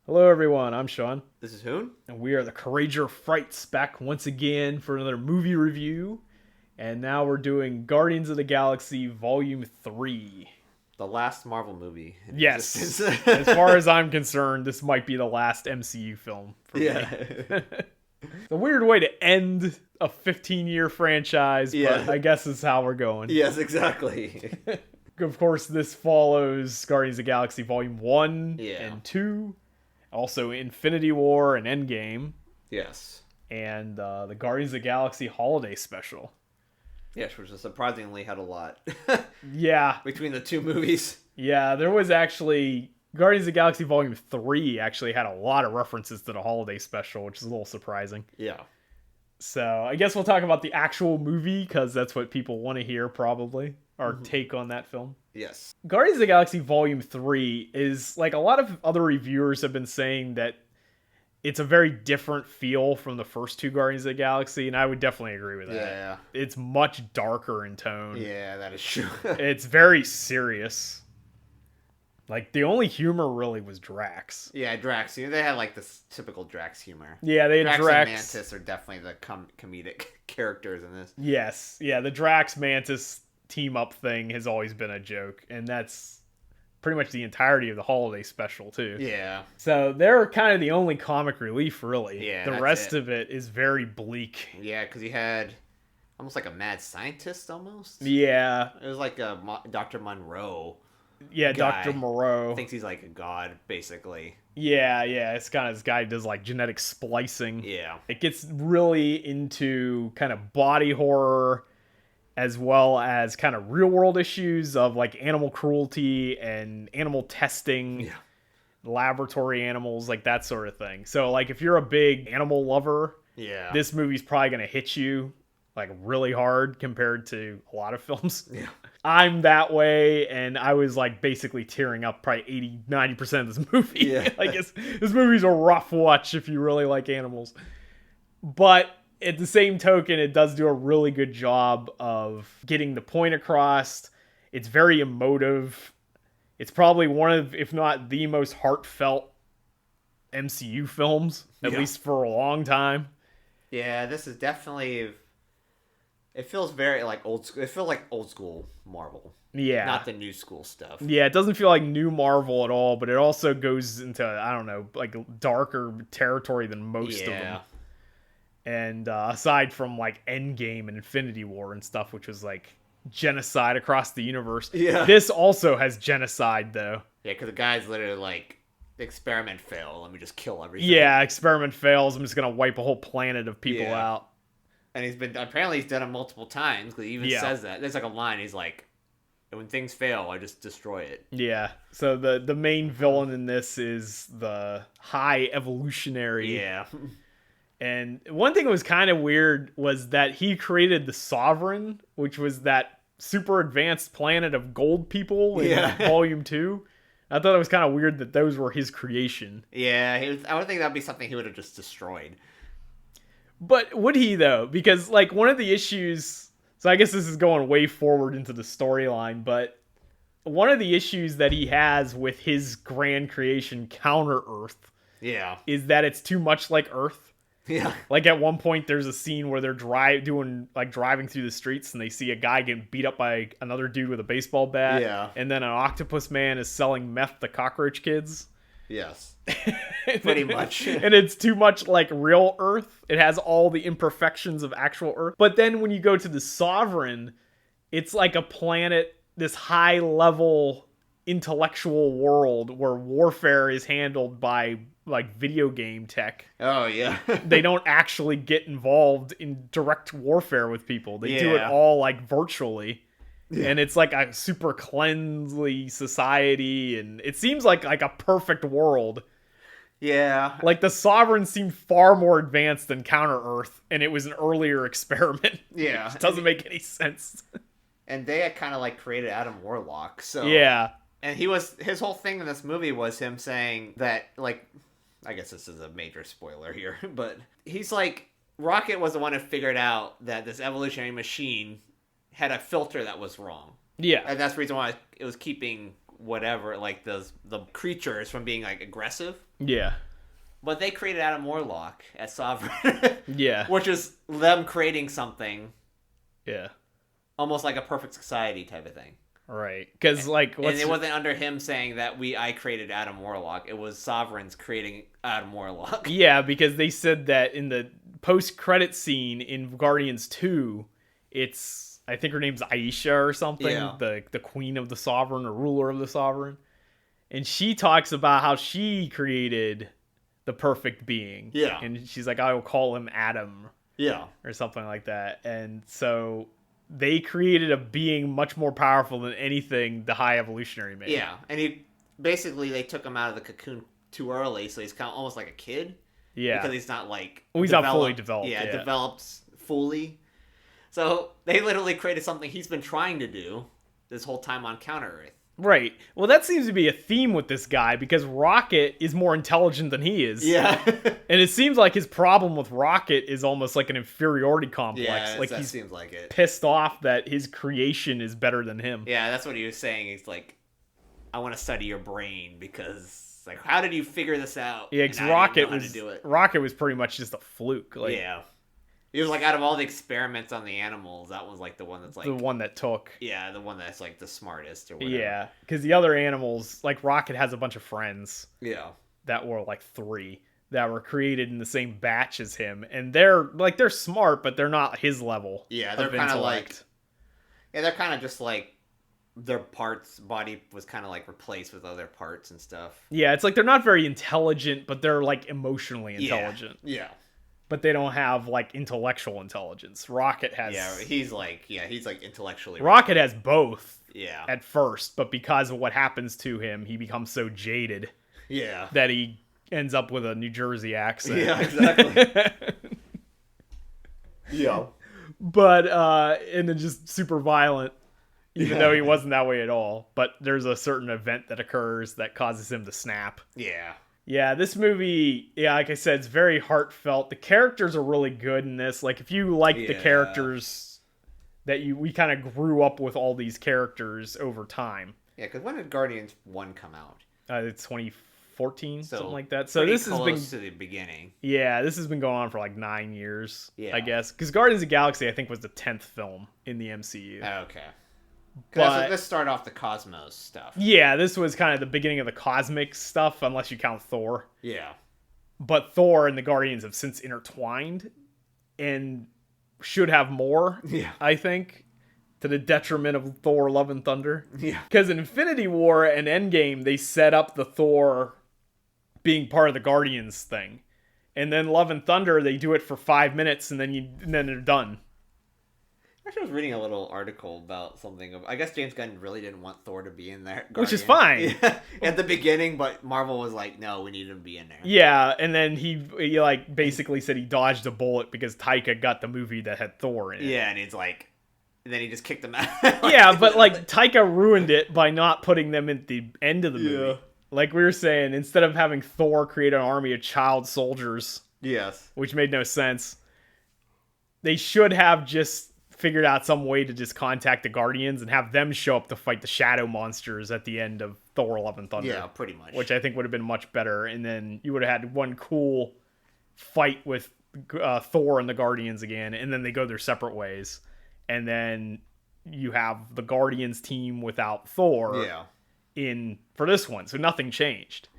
Hello, everyone. I'm Sean, This is Hoon. and we are the Courageour Frights back once again for another movie review. And now we're doing Guardians of the Galaxy Volume 3. The last Marvel movie in Yes. existence. As far as I'm concerned, this might be the last MCU film for me. A weird way to end a 15-year franchise, but I guess is how we're going. Yes, exactly. Of course, this follows Guardians of the Galaxy Volume 1 and 2. Also, Infinity War and Endgame. Yes. And the Guardians of the Galaxy Holiday Special. Yes, which surprisingly had a lot. Yeah. Between the two movies. Yeah, there was actually... Guardians of the Galaxy Volume 3 actually had a lot of references to the Holiday Special, which is a little surprising. Yeah. So, I guess we'll talk about the actual movie, because that's what people want to hear, probably. Our take on that film. Yes. Guardians of the Galaxy Volume 3 is, like a lot of other reviewers have been saying, that it's a very different feel from the first two Guardians of the Galaxy, and I would definitely agree with that. Yeah. It's much darker in tone. Yeah, that is true. It's very serious. Like, the only humor really was Drax. Yeah, Drax. You know, they had like this typical Drax humor. Yeah, they had Drax. And Mantis are definitely the comedic characters in this. Yes. Yeah, the Drax Mantis team up thing has always been a joke, and that's pretty much the entirety of the Holiday Special too. Yeah. So they're kind of the only comic relief, really. Yeah. The rest of it is very bleak. Yeah, because you had almost like a mad scientist almost. Yeah. It was like a Dr. Monroe. Yeah, guy. Dr. Moreau. Thinks he's like a god, basically. Yeah. It's kind of this guy who does like genetic splicing. Yeah. It gets really into kind of body horror, as well as kind of real world issues of like animal cruelty and animal testing, laboratory animals, like that sort of thing. So like if you're a big animal lover, this movie's probably going to hit you like really hard compared to a lot of films. Yeah. I'm that way, and I was like basically tearing up probably 80-90% of this movie. Yeah. Like this movie's a rough watch if you really like animals. But at the same token, it does do a really good job of getting the point across. It's very emotive. It's probably one of, if not the most heartfelt MCU films, at least for a long time. Yeah, this is definitely... It feels very like old school. It feels like old school Marvel. Yeah. Not the new school stuff. Yeah, it doesn't feel like new Marvel at all, but it also goes into, I don't know, like darker territory than most of them. And aside from like Endgame and Infinity War and stuff, which was like genocide across the universe. Yeah. This also has genocide, though. Yeah, because the guy's literally like, the experiment failed. Let me just kill everything. Yeah, experiment fails. I'm just going to wipe a whole planet of people out. And he's done it multiple times, because he even says that. There's like a line, he's like, when things fail, I just destroy it. Yeah, so the main villain in this is the High Evolutionary. Yeah. And one thing that was kind of weird was that he created the Sovereign, which was that super advanced planet of gold people in Volume 2. I thought it was kind of weird that those were his creation. Yeah, I would think that'd be something he would have just destroyed. But would he, though? Because, like, one of the issues... So I guess this is going way forward into the storyline, but one of the issues that he has with his grand creation, Counter-Earth, is that it's too much like Earth. Yeah. Like, at one point, there's a scene where they're driving through the streets, and they see a guy getting beat up by another dude with a baseball bat. Yeah. And then an octopus man is selling meth to cockroach kids. Yes. Pretty much. And it's too much like real Earth. It has all the imperfections of actual Earth. But then when you go to the Sovereign, it's like a planet, this high level intellectual world where warfare is handled by like video game tech. Oh, yeah. They don't actually get involved in direct warfare with people. They do it all like virtually. Yeah. And it's like a super cleansly society, and it seems like a perfect world. Yeah. Like, the Sovereign seemed far more advanced than Counter-Earth, and it was an earlier experiment. Yeah. It doesn't make any sense. And they had kind of, like, created Adam Warlock, so... Yeah. And his whole thing in this movie was him saying that, like... I guess this is a major spoiler here, but he's like... Rocket was the one who figured out that this evolutionary machine had a filter that was wrong. Yeah. And that's the reason why it was keeping whatever, like the creatures from being like aggressive. Yeah. But they created Adam Warlock as Sovereign. Yeah. Which is them creating something. Yeah. Almost like a perfect society type of thing. Right. Because, like... And it wasn't under him saying that I created Adam Warlock. It was Sovereigns creating Adam Warlock. Yeah, because they said that in the post-credit scene in Guardians 2, it's... I think her name's Aisha or something. Yeah. The queen of the Sovereign or ruler of the Sovereign. And she talks about how she created the perfect being. Yeah. And she's like, I will call him Adam. Yeah. Or something like that. And so... they created a being much more powerful than anything the High Evolutionary made. Yeah, and they took him out of the cocoon too early, so he's kind of almost like a kid. Yeah. Because he's not like... he's not fully developed. Yeah, developed fully. So they literally created something he's been trying to do this whole time on Counter-Earth. Right. Well, that seems to be a theme with this guy, because Rocket is more intelligent than he is. Yeah. And it seems like his problem with Rocket is almost like an inferiority complex. Yeah, like that seems like it. Pissed off that his creation is better than him. Yeah, that's what he was saying. He's like, I want to study your brain, because, like, how did you figure this out? Yeah, because Rocket was pretty much just a fluke. Like, yeah. He was like, out of all the experiments on the animals, that was like the one that's like... the one that took. Yeah, the one that's like the smartest or whatever. Yeah, because the other animals, like Rocket has a bunch of friends. Yeah. That were like 3 that were created in the same batch as him. And they're smart, but they're not his level. Yeah, they're kind of like... Yeah, they're kind of just like... their body was kind of like replaced with other parts and stuff. Yeah, it's like they're not very intelligent, but they're like emotionally intelligent. Yeah. But they don't have like intellectual intelligence. Rocket has... Yeah, he's like intellectually... Rocket has both. Yeah. At first, but because of what happens to him, he becomes so jaded. Yeah. That he ends up with a New Jersey accent. Yeah, exactly. Yeah. But, and then just super violent, even though he wasn't that way at all. But there's a certain event that occurs that causes him to snap. Yeah. Yeah, this movie, like I said, it's very heartfelt. The characters are really good in this. Like, if you like the characters that we kind of grew up with all these characters over time. Yeah, because when did Guardians 1 come out? It's 2014, something like that. So this has been to the beginning. Yeah, this has been going on for like 9 years, yeah. I guess. Because Guardians of the Galaxy, I think, was the 10th film in the MCU. Oh, okay. But let's start off the Cosmos stuff. Yeah, this was kind of the beginning of the cosmic stuff, unless you count Thor. Yeah. But Thor and the Guardians have since intertwined and should have more, I think, to the detriment of Thor Love and Thunder. Yeah. Because in Infinity War and Endgame, they set up the Thor being part of the Guardians thing. And then Love and Thunder, they do it for 5 minutes and then they're done. Actually, I was reading a little article about something. I guess James Gunn really didn't want Thor to be in there. Which is fine. Yeah, at the beginning, but Marvel was like, no, we need him to be in there. Yeah, and then he like basically said he dodged a bullet because Taika got the movie that had Thor in it. Yeah, and he's like... And then he just kicked them out. Yeah, but like Taika ruined it by not putting them at the end of the movie. Yeah. Like we were saying, instead of having Thor create an army of child soldiers. Yes. Which made no sense. They should have just figured out some way to just contact the Guardians and have them show up to fight the shadow monsters at the end of Thor Love and Thunder. Yeah, pretty much. Which I think would have been much better. And then you would have had one cool fight with Thor and the Guardians again. And then they go their separate ways. And then you have the Guardians team without Thor in for this one. So nothing changed.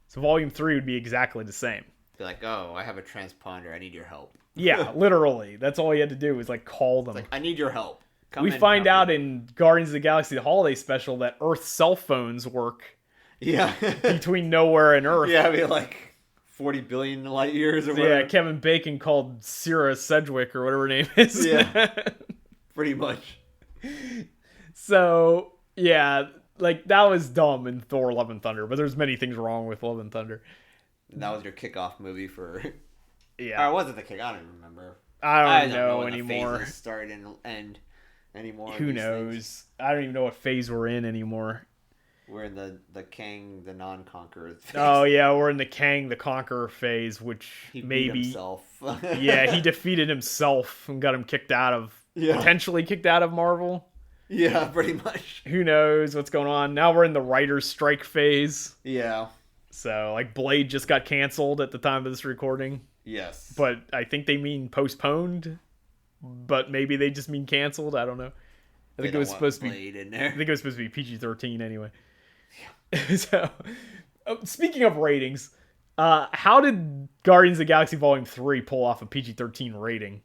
So Volume 3 would be exactly the same. Be like, oh, I have a transponder. I need your help. Yeah, literally. That's all you had to do was like call them. It's like, I need your help. We find out in Guardians of the Galaxy, the holiday special, that Earth's cell phones work. Yeah. Between nowhere and Earth. Yeah, I mean, like 40 billion light years or whatever. Yeah, Kevin Bacon called Sarah Sedgwick or whatever her name is. Yeah. Pretty much. So, yeah, like that was dumb in Thor Love and Thunder, but there's many things wrong with Love and Thunder. That was your kickoff movie for... Yeah. Or was it the kick? I don't even remember. I don't know anymore. The phases start and end anymore. Who knows? Things. I don't even know what phase we're in anymore. We're in the Kang, the non-conqueror phase. Oh, yeah, we're in the Kang, the Conqueror phase, which he maybe... beat himself. Yeah, he defeated himself and got him kicked out of... Potentially kicked out of Marvel. Yeah, pretty much. Who knows what's going on? Now we're in the writer's strike phase. Yeah. So, like, Blade just got canceled at the time of this recording. Yes. But I think they mean postponed. But maybe they just mean canceled. I don't know. I think it was supposed to be in there. I think it was supposed to be PG-13 anyway. Yeah. So, speaking of ratings, how did Guardians of the Galaxy Volume 3 pull off a PG-13 rating?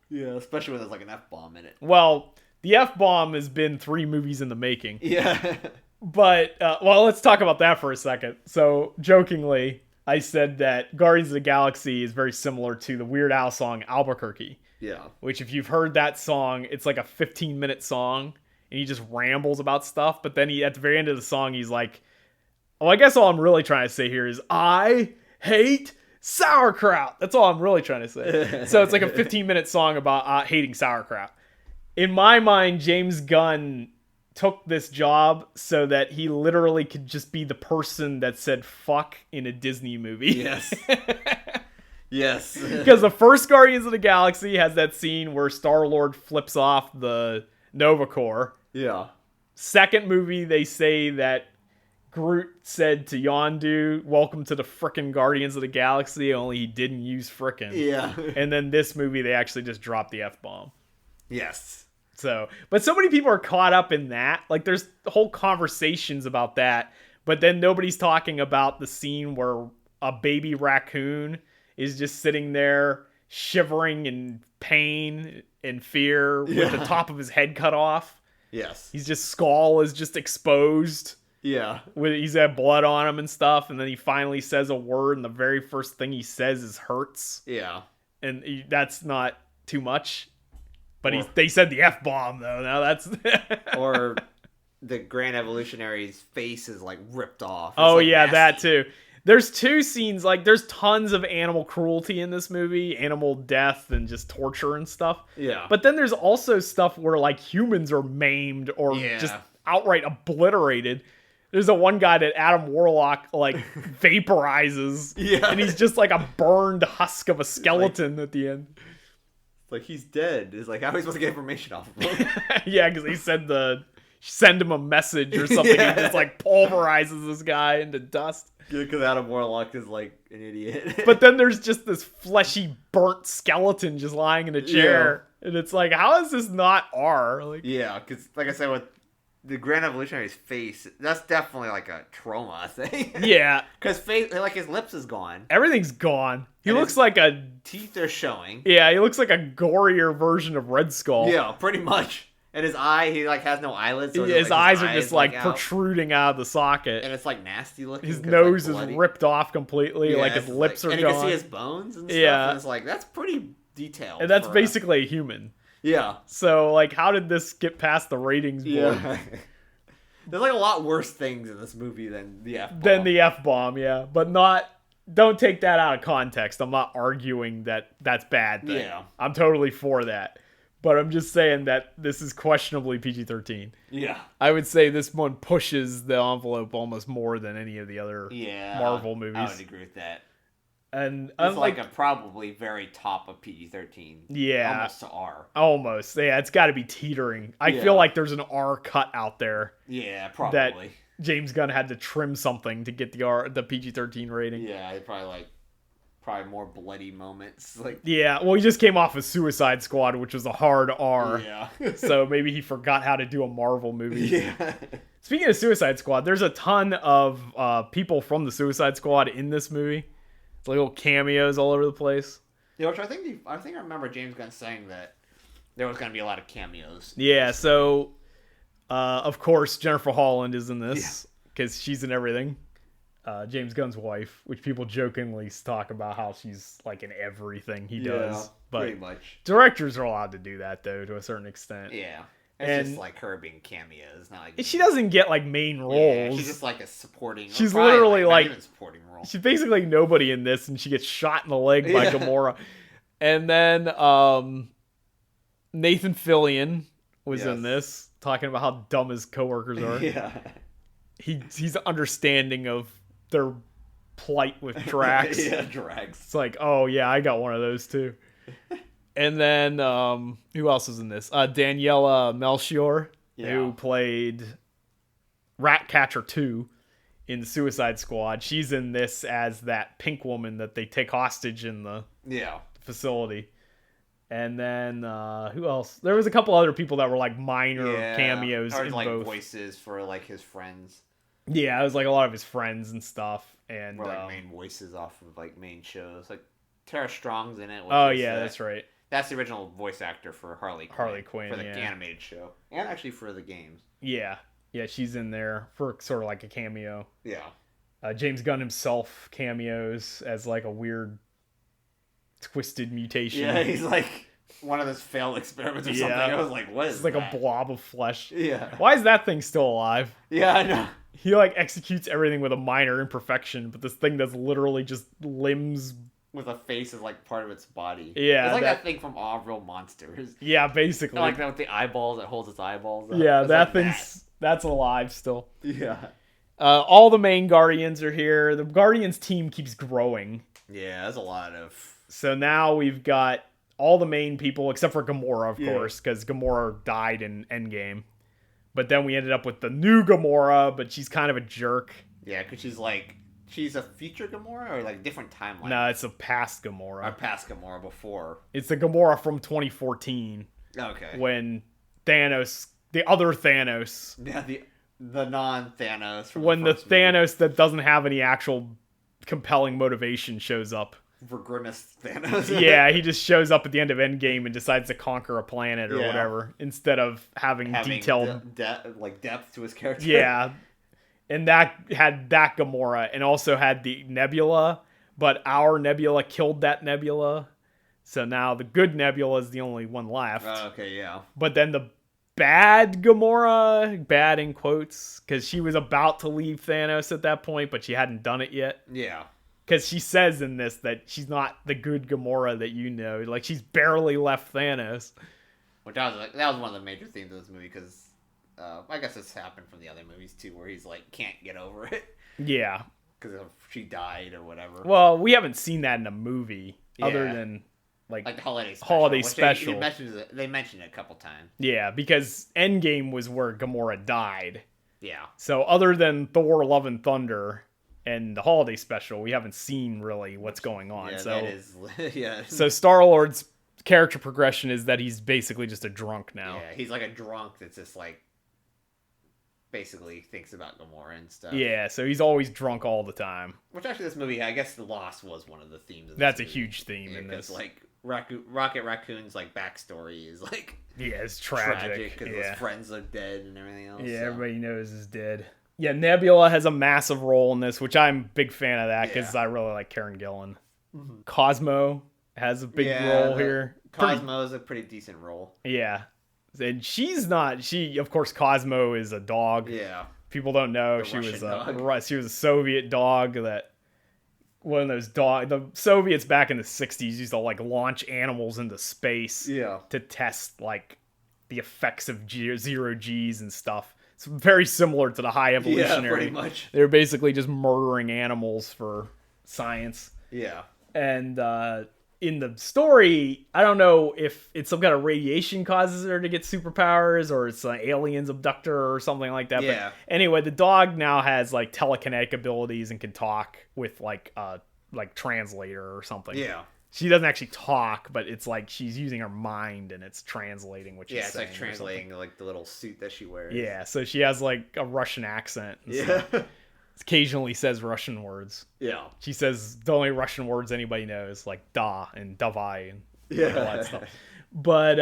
Yeah, especially when there's like an F-bomb in it. Well, the F-bomb has been 3 movies in the making. Yeah. But, well, let's talk about that for a second. So, jokingly, I said that Guardians of the Galaxy is very similar to the Weird Al song Albuquerque. Yeah. Which, if you've heard that song, it's like a 15-minute song, and he just rambles about stuff. But then at the very end of the song, he's like, oh, I guess all I'm really trying to say here is, I hate sauerkraut. That's all I'm really trying to say. So it's like a 15-minute song about hating sauerkraut. In my mind, James Gunn took this job so that he literally could just be the person that said fuck in a Disney movie. Yes. Yes. Because the first Guardians of the Galaxy has that scene where Star-Lord flips off the Nova Corps. Yeah. Second movie, they say that Groot said to Yondu, welcome to the frickin' Guardians of the Galaxy, only he didn't use frickin'. Yeah. And then this movie, they actually just dropped the F-bomb. Yes. So, but so many people are caught up in that. Like, there's whole conversations about that, but then nobody's talking about the scene where a baby raccoon is just sitting there shivering in pain and fear with the top of his head cut off. Yes. He's just skull is just exposed. Yeah. He's had blood on him and stuff, and then he finally says a word, and the very first thing he says is hurts. Yeah. And that's not too much. But they said the F-bomb, though. Now that's... Or the Grand Evolutionary's face is, like, ripped off. It's, oh, like, yeah, nasty. that too. There's 2 scenes, like, there's tons of animal cruelty in this movie, animal death and just torture and stuff. Yeah. But then there's also stuff where, like, humans are maimed or just outright obliterated. There's one guy that Adam Warlock, like, vaporizes. Yeah. And he's just like a burned husk of a skeleton at the end. Like, he's dead. It's like, how are we supposed to get information off of him? Yeah, because he said send him a message or something. Yeah. He just, like, pulverizes this guy into dust. Yeah, because Adam Warlock is, like, an idiot. But then there's just this fleshy, burnt skeleton just lying in a chair. Yeah. And it's like, how is this not R? Like, yeah, because, like I said, with the Grand Evolutionary's face, that's definitely, like, a trauma thing. Yeah. Because face, like, his lips is gone. Everything's gone. He And looks like a... teeth are showing. Yeah, he looks like a gorier version of Red Skull. Yeah, pretty much. And his eye, he, like, has no eyelids. So his eyes are just, like, protruding out of the socket. And it's, like, nasty looking. His nose is ripped off completely. Yeah, like, his lips are gone. And you can see his bones and stuff. Yeah. And it's like, that's pretty detailed. And that's basically a human. Yeah. So, like, how did this get past the ratings board? Yeah. There's, like, a lot worse things in this movie than the F-bomb. Than the F-bomb, yeah. But don't take that out of context. I'm not arguing that that's bad thing. Yeah. I'm totally for that. But I'm just saying that this is questionably PG-13. Yeah. I would say this one pushes the envelope almost more than any of the other Marvel movies. I would agree with that. And it's like a probably very top of PG-13. Yeah. Almost to R. Almost. Yeah, it's got to be teetering. I feel like there's an R cut out there. Yeah, probably. That James Gunn had to trim something to get the PG-13 rating. Yeah, it probably more bloody moments. Like, yeah, well, he just came off of Suicide Squad, which was a hard R. Yeah. So maybe he forgot how to do a Marvel movie. Yeah. Speaking of Suicide Squad, there's a ton of people from the Suicide Squad in this movie. It's like little cameos all over the place. Yeah, which I think I remember James Gunn saying that there was going to be a lot of cameos. Yeah, so of course Jennifer Holland is in this because she's in everything. James Gunn's wife, which people jokingly talk about how she's like in everything he does. But pretty much. Directors are allowed to do that though, to a certain extent. Yeah. It's just like her being cameos, not like she doesn't get like main roles. Yeah, she's just like a supporting. She's literally like even supporting role. She's basically nobody in this, and she gets shot in the leg by Gamora. And then Nathan Fillion was in this, talking about how dumb his coworkers are. Yeah. He's understanding of their plight with Drax. Yeah, Drax. It's like, oh yeah, I got one of those too. And then who else is in this? Daniela Melchior, who played Ratcatcher 2 in Suicide Squad. She's in this as that pink woman that they take hostage in the facility. And then who else? There was a couple other people that were like minor cameos or in like both. Voices for like his friends. Yeah, it was like a lot of his friends and stuff, and or like main voices off of like main shows. Like Tara Strong's in it. That's right. That's the original voice actor for Harley Quinn for the animated show, and actually for the games. Yeah, she's in there for sort of like a cameo. Yeah. James Gunn himself cameos as like a weird, twisted mutation. Yeah, he's like one of those failed experiments or something. I was like, what is it's like that? a blob of flesh. Yeah. Why is that thing still alive? Yeah, I know. He like executes everything with a minor imperfection, but this thing that's literally just limbs with a face as like part of its body. Yeah. It's like that thing from All Real Monsters. Yeah, basically. Like that with the eyeballs that holds its eyeballs up. Yeah, that thing's that's alive still. Yeah. All the main Guardians are here. The Guardians team keeps growing. Yeah, there's a lot of... So now we've got all the main people, except for Gamora, of course, because Gamora died in Endgame. But then we ended up with the new Gamora, but she's kind of a jerk. Yeah, because she's a future Gamora or like different timeline? No, it's a past Gamora. Or past Gamora before. It's the Gamora from 2014. Okay. When Thanos, the other Thanos. Yeah, the non-Thanos. When the Thanos that doesn't have any actual compelling motivation shows up. For Grimace Thanos. Yeah, he just shows up at the end of Endgame and decides to conquer a planet or whatever, instead of having detailed depth to his character. Yeah, and that had that Gamora, and also had the Nebula, but our Nebula killed that Nebula, so now the good Nebula is the only one left. Okay, yeah. But then the bad Gamora, bad in quotes, because she was about to leave Thanos at that point, but she hadn't done it yet. Yeah. Because she says in this that she's not the good Gamora that you know. Like, she's barely left Thanos. Which that was one of the major themes of this movie, because I guess this happened from the other movies, too, where he's, like, can't get over it. Yeah. Because she died or whatever. Well, we haven't seen that in a movie, other than, like the Holiday Special. They mentioned it a couple times. Yeah, because Endgame was where Gamora died. Yeah. So, other than Thor, Love and Thunder... and the Holiday Special, we haven't seen really what's going on. Yeah, so that is, yeah. So Star-Lord's character progression is that he's basically just a drunk now. Yeah, he's like a drunk that's just like basically thinks about Gamora and stuff. Yeah, so he's always drunk all the time. Which actually, this movie, I guess, the loss was one of the themes. Of That's movie. a huge theme in this. Like Rocket Raccoon's like backstory is like it's tragic because his friends are dead and everything else. Yeah, everybody knows is dead. Yeah, Nebula has a massive role in this, which I'm a big fan of that because I really like Karen Gillan. Mm-hmm. Cosmo has a big role here. Cosmo is a pretty decent role. Yeah. And of course, Cosmo is a dog. Yeah. People don't know she was a Soviet dog that one of those the Soviets back in the 60s used to like launch animals into space to test like the effects of zero G's and stuff. It's very similar to the High Evolutionary. Yeah, pretty much. They're basically just murdering animals for science. Yeah. And in the story, I don't know if it's some kind of radiation causes her to get superpowers or it's an aliens abduct her or something like that. Yeah. But anyway, the dog now has like telekinetic abilities and can talk with like translator or something. Yeah. She doesn't actually talk, but it's like she's using her mind and it's translating what she's saying. Yeah, it's like translating like the little suit that she wears. Yeah, so she has like a Russian accent. And stuff. Occasionally says Russian words. Yeah. She says the only Russian words anybody knows, like da and davai and all that stuff. But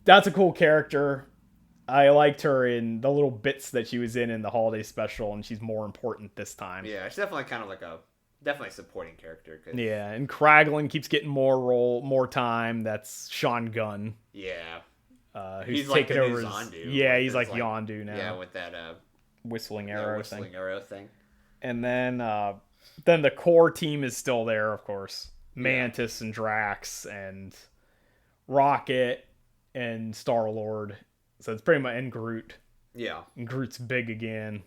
that's a cool character. I liked her in the little bits that she was in the Holiday Special, and she's more important this time. Yeah, she's definitely kind of like definitely a supporting character. Yeah, and Kraglin keeps getting more time. That's Sean Gunn. Yeah. Who's he's like taken over Yondu. Yeah, he's like Yondu now. Yeah, with that whistling arrow thing. And then the core team is still there, of course. Mantis and Drax and Rocket and Star-Lord. So it's pretty much, and Groot. Yeah. And Groot's big again.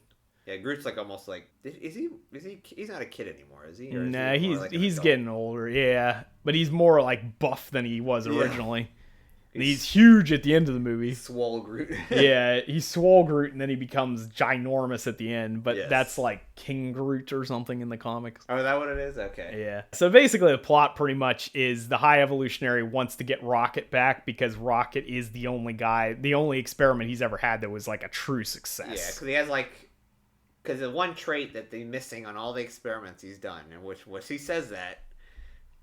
Yeah, Groot's like almost like he's not a kid anymore, is he? Or is Nah, he more like an he's adult? getting older, yeah. But he's more like buff than he was originally. And he's huge at the end of the movie. Swole Groot. Yeah, he's swole Groot, and then he becomes ginormous at the end. But Yes. that's like King Groot or something in the comics. Oh, is that what it is? Okay. Yeah. So basically, the plot pretty much is the High Evolutionary wants to get Rocket back because Rocket is the only experiment he's ever had that was like a true success. Yeah, because he has because the one trait that they're missing on all the experiments he's done, and which he says that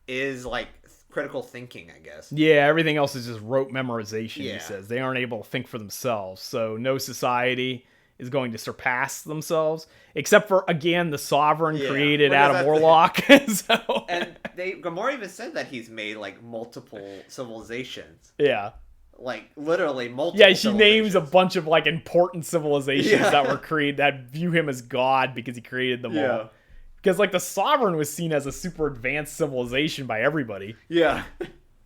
is like critical thinking, I guess. Yeah, everything else is just rote memorization, Yeah. he says. They aren't able to think for themselves. So no society is going to surpass themselves, except for, again, the Sovereign created Adam Warlock. So... And Gamora even said that he's made like multiple civilizations. Yeah. Like literally multiple. Yeah, she names a bunch of like important civilizations that were created that view him as God because he created them all. Because like the Sovereign was seen as a super advanced civilization by everybody. Yeah.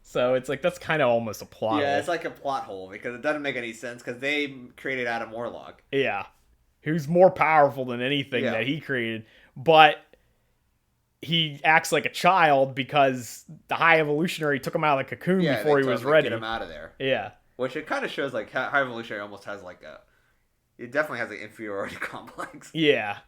So it's like that's kind of almost a plot hole. Yeah, it's like a plot hole because it doesn't make any sense because they created Adam Warlock. Yeah. Who's more powerful than anything that he created. But he acts like a child because the High Evolutionary took him out of the cocoon before he was ready. Get him out of there. Yeah. Which it kind of shows like High Evolutionary almost has like it definitely has an inferiority complex. Yeah.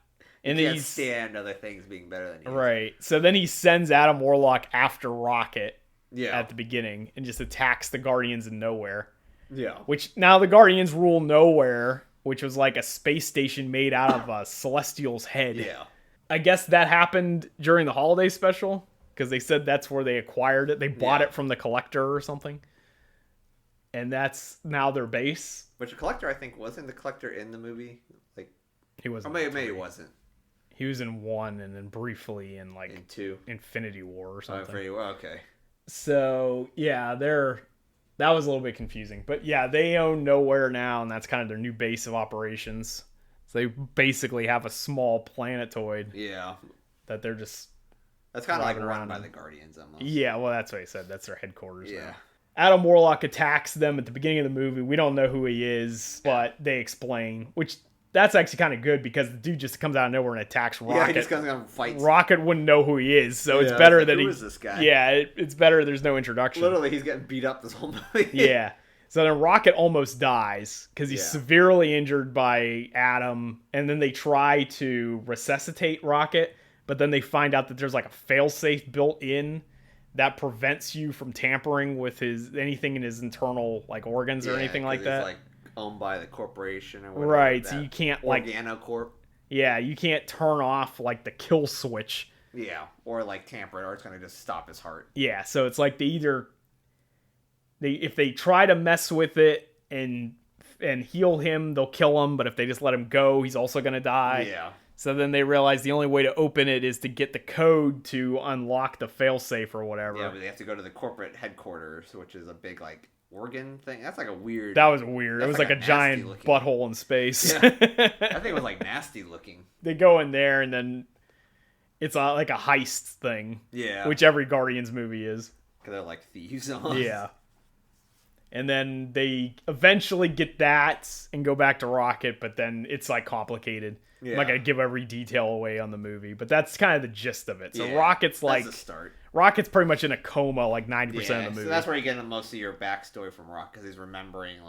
And he can't stand other things being better than you. Right. So then he sends Adam Warlock after Rocket at the beginning and just attacks the Guardians of Nowhere. Yeah. Which now the Guardians rule Nowhere, which was like a space station made out of a Celestial's head. Yeah. I guess that happened during the holiday special because they said that's where they acquired it. They bought it from the Collector or something. And that's now their base. Which the Collector, I think, wasn't the Collector in the movie? Like he wasn't. Or maybe it wasn't. He was in 1 and then briefly in like in 2. Infinity War or something. Okay. So yeah, that was a little bit confusing. But yeah, they own Nowhere now, and that's kind of their new base of operations. So they basically have a small planetoid. Yeah. That they're just... That's kind of like run by the Guardians almost. Yeah, well, that's what I said. That's their headquarters now. Adam Warlock attacks them at the beginning of the movie. We don't know who he is, but they explain, which... That's actually kind of good because the dude just comes out of nowhere and attacks Rocket. Yeah, he just comes out and fights. Rocket wouldn't know who he is, so it's better that who is this guy? Yeah, it's better there's no introduction. Literally, he's getting beat up this whole movie. Yeah. So then Rocket almost dies because he's severely injured by Adam, and then they try to resuscitate Rocket, but then they find out that there's like a failsafe built in that prevents you from tampering with anything in his internal like organs or anything like that. Like, owned by the corporation or whatever. Right, so you can't like OrganoCorp. Yeah, you can't turn off like the kill switch. Yeah, or like tamper it, or it's gonna just stop his heart. Yeah, so it's like if they try to mess with it and heal him, they'll kill him. But if they just let him go, he's also gonna die. Yeah. So then they realize the only way to open it is to get the code to unlock the failsafe or whatever. Yeah, but they have to go to the corporate headquarters, which is a big like organ thing. That's like a weird. That was weird. It was like a giant butthole in space. Yeah. I think it was like nasty looking. They go in there and then it's like a heist thing. Yeah. Which every Guardians movie is. Because they're like thieves almost. Yeah. And then they eventually get that and go back to Rocket, but then it's like complicated. Yeah. I'm not gonna give every detail away on the movie, but that's kind of the gist of it. So Rocket's like that's the start. Rocket's pretty much in a coma like 90% of the movie. So that's where you get most of your backstory from Rocket because he's remembering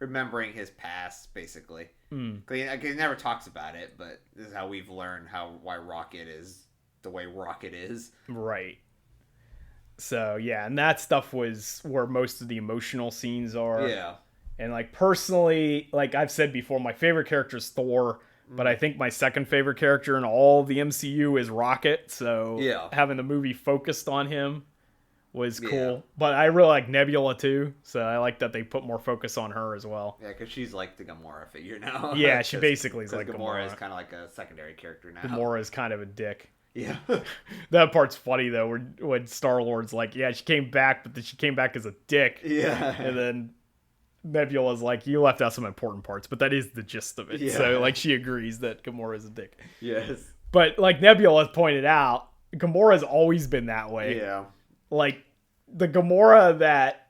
remembering his past basically. He never talks about it, but this is how we've learned why Rocket is the way Rocket is. Right. So yeah, and that stuff was where most of the emotional scenes are. Yeah. And like personally, like I've said before, my favorite character is Thor. But I think my second favorite character in all of the MCU is Rocket. So having the movie focused on him was cool. Yeah. But I really like Nebula too. So I like that they put more focus on her as well. Yeah, because she's like the Gamora figure now. Yeah, she basically is like Gamora. Is kind of like a secondary character now. Gamora is kind of a dick. Yeah. That part's funny though, when Star-Lord's like, yeah, she came back, but then she came back as a dick. Yeah. And then Nebula's like, you left out some important parts, but that is the gist of it. Yeah. So like she agrees that Gamora is a dick. Yes. But like Nebula has pointed out, Gamora's always been that way. Yeah. Like the Gamora that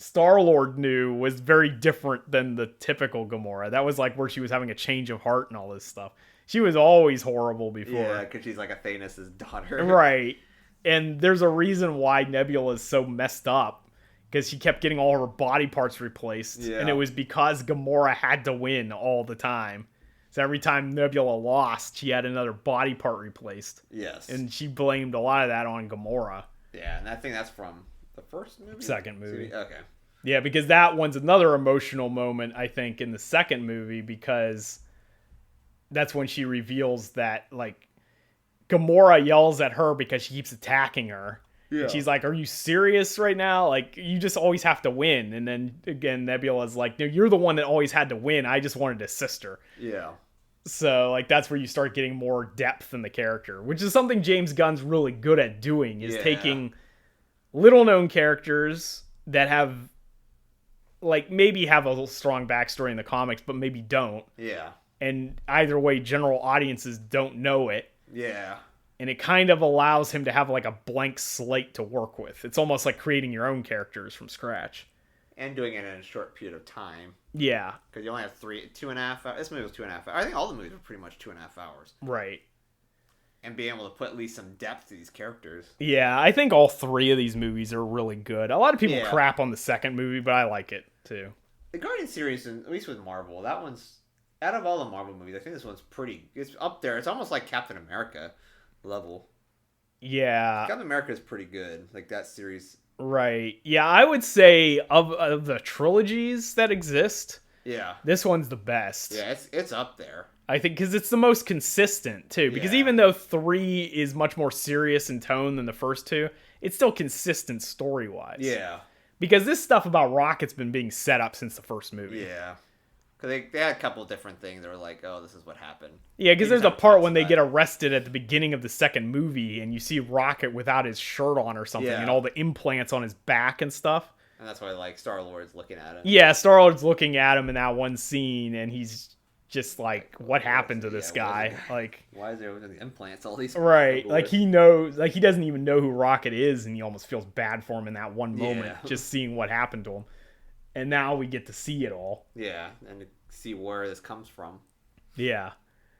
Star-Lord knew was very different than the typical Gamora. That was like where she was having a change of heart and all this stuff. She was always horrible before. Yeah, because she's like a Thanos' daughter. Right. And there's a reason why Nebula is so messed up. Because she kept getting all her body parts replaced. Yeah. And it was because Gamora had to win all the time. So every time Nebula lost, she had another body part replaced. Yes. And she blamed a lot of that on Gamora. Yeah, and I think that's from the first movie? Second movie. Okay. Yeah, because that one's another emotional moment, I think, in the second movie, because that's when she reveals that, like, Gamora yells at her because she keeps attacking her. Yeah. And she's like, are you serious right now? Like, you just always have to win. And then, again, Nebula's like, no, you're the one that always had to win. I just wanted to assist her. Yeah. So, like, that's where you start getting more depth in the character, which is something James Gunn's really good at doing, is taking little-known characters that have, like, maybe have a little strong backstory in the comics, but maybe don't. Yeah. And either way, general audiences don't know it. Yeah. And it kind of allows him to have, like, a blank slate to work with. It's almost like creating your own characters from scratch. And doing it in a short period of time. Yeah. Because you only have 2.5 hours. This movie was 2.5 hours. I think all the movies were pretty much 2.5 hours. Right. And being able to put at least some depth to these characters. Yeah, I think all three of these movies are really good. A lot of people crap on the second movie, but I like it, too. The Guardian series, at least with Marvel, that one's... Out of all the Marvel movies, I think this one's pretty... It's up there. It's almost like Captain America level. Yeah. Captain America is pretty good. Like, that series... Right. Yeah, I would say of the trilogies that exist, this one's the best. Yeah, it's up there. I think because it's the most consistent, too. Because even though 3 is much more serious in tone than the first 2, it's still consistent story-wise. Yeah. Because this stuff about Rocket's been being set up since the first movie. Yeah. Because they had a couple of different things. They were like, oh, this is what happened. Yeah, because there's a part when they get arrested at the beginning of the second movie, and you see Rocket without his shirt on or something, and all the implants on his back and stuff. And that's why, like, Star-Lord's looking at him. Yeah, Star-Lord's looking at him in that one scene, and he's just like, what happened to this guy? Like, why is there the implants? All these right? Like, he knows, like, he doesn't even know who Rocket is, and he almost feels bad for him in that one moment, just seeing what happened to him. And now we get to see it all. Yeah, and to see where this comes from. Yeah.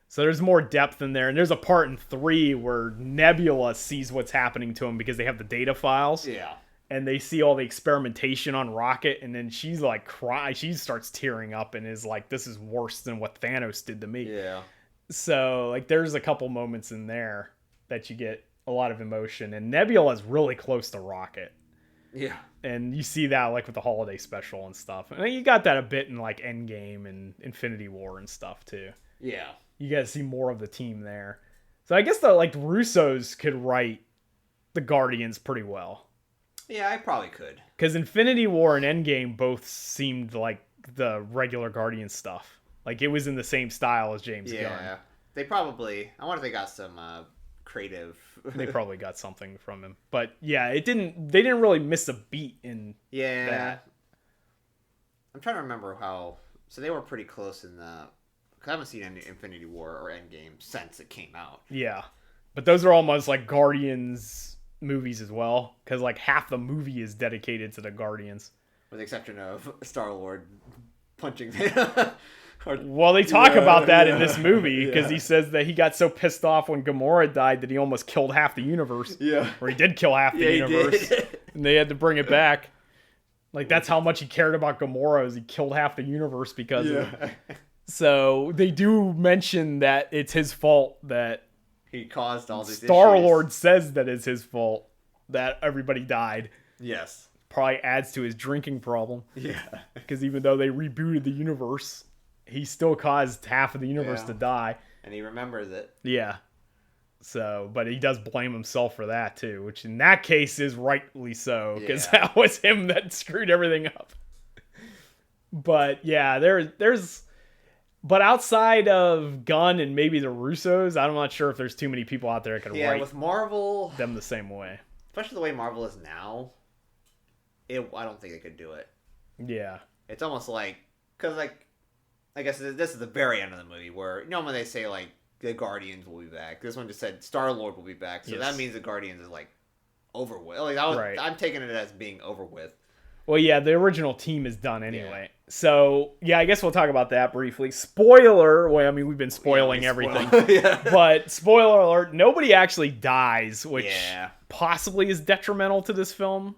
So there's more depth in there. And there's a part in 3 where Nebula sees what's happening to him because they have the data files. Yeah. And they see all the experimentation on Rocket. And then she's like, she starts tearing up and is like, this is worse than what Thanos did to me. Yeah. So, like, there's a couple moments in there that you get a lot of emotion. And Nebula's really close to Rocket. Yeah. And you see that, like, with the holiday special and stuff. And you got that a bit in, like, Endgame and Infinity War and stuff, too. Yeah. You got to see more of the team there. So I guess the Russos could write the Guardians pretty well. Yeah, I probably could. Because Infinity War and Endgame both seemed like the regular Guardian stuff. Like, it was in the same style as James Gunn. Yeah. They probably... I wonder if they got some creative... They probably got something from him. But, yeah, they didn't really miss a beat in that. I'm trying to remember how... So they were pretty close in the... Because I haven't seen any Infinity War or Endgame since it came out. Yeah. But those are almost like Guardians movies as well. Because, like, half the movie is dedicated to the Guardians. With the exception of Star-Lord punching... Well, they talk about that in this movie because he says that he got so pissed off when Gamora died that he almost killed half the universe. Yeah. Or he did kill half the universe. And they had to bring it back. Like, that's how much he cared about Gamora, is he killed half the universe because of it. So they do mention that it's his fault that he caused all these Star-Lord says that it's his fault that everybody died. Yes. Probably adds to his drinking problem. Yeah. Because even though they rebooted the universe, he still caused half of the universe to die. And he remembers it. Yeah. So, but he does blame himself for that too, which in that case is rightly so, because that was him that screwed everything up. But yeah, there's but outside of Gunn and maybe the Russos, I'm not sure if there's too many people out there that could write with Marvel them the same way. Especially the way Marvel is now, I don't think they could do it. Yeah. It's almost like, because like, I guess this is the very end of the movie where, you know, when they say, like, the Guardians will be back. This one just said Star-Lord will be back. So that means the Guardians is, like, over with. Like, I'm taking it as being over with. Well, yeah, the original team is done anyway. Yeah. So, yeah, I guess we'll talk about that briefly. Spoiler, well, I mean, we've been spoiling everything. Yeah. But spoiler alert, nobody actually dies, which possibly is detrimental to this film.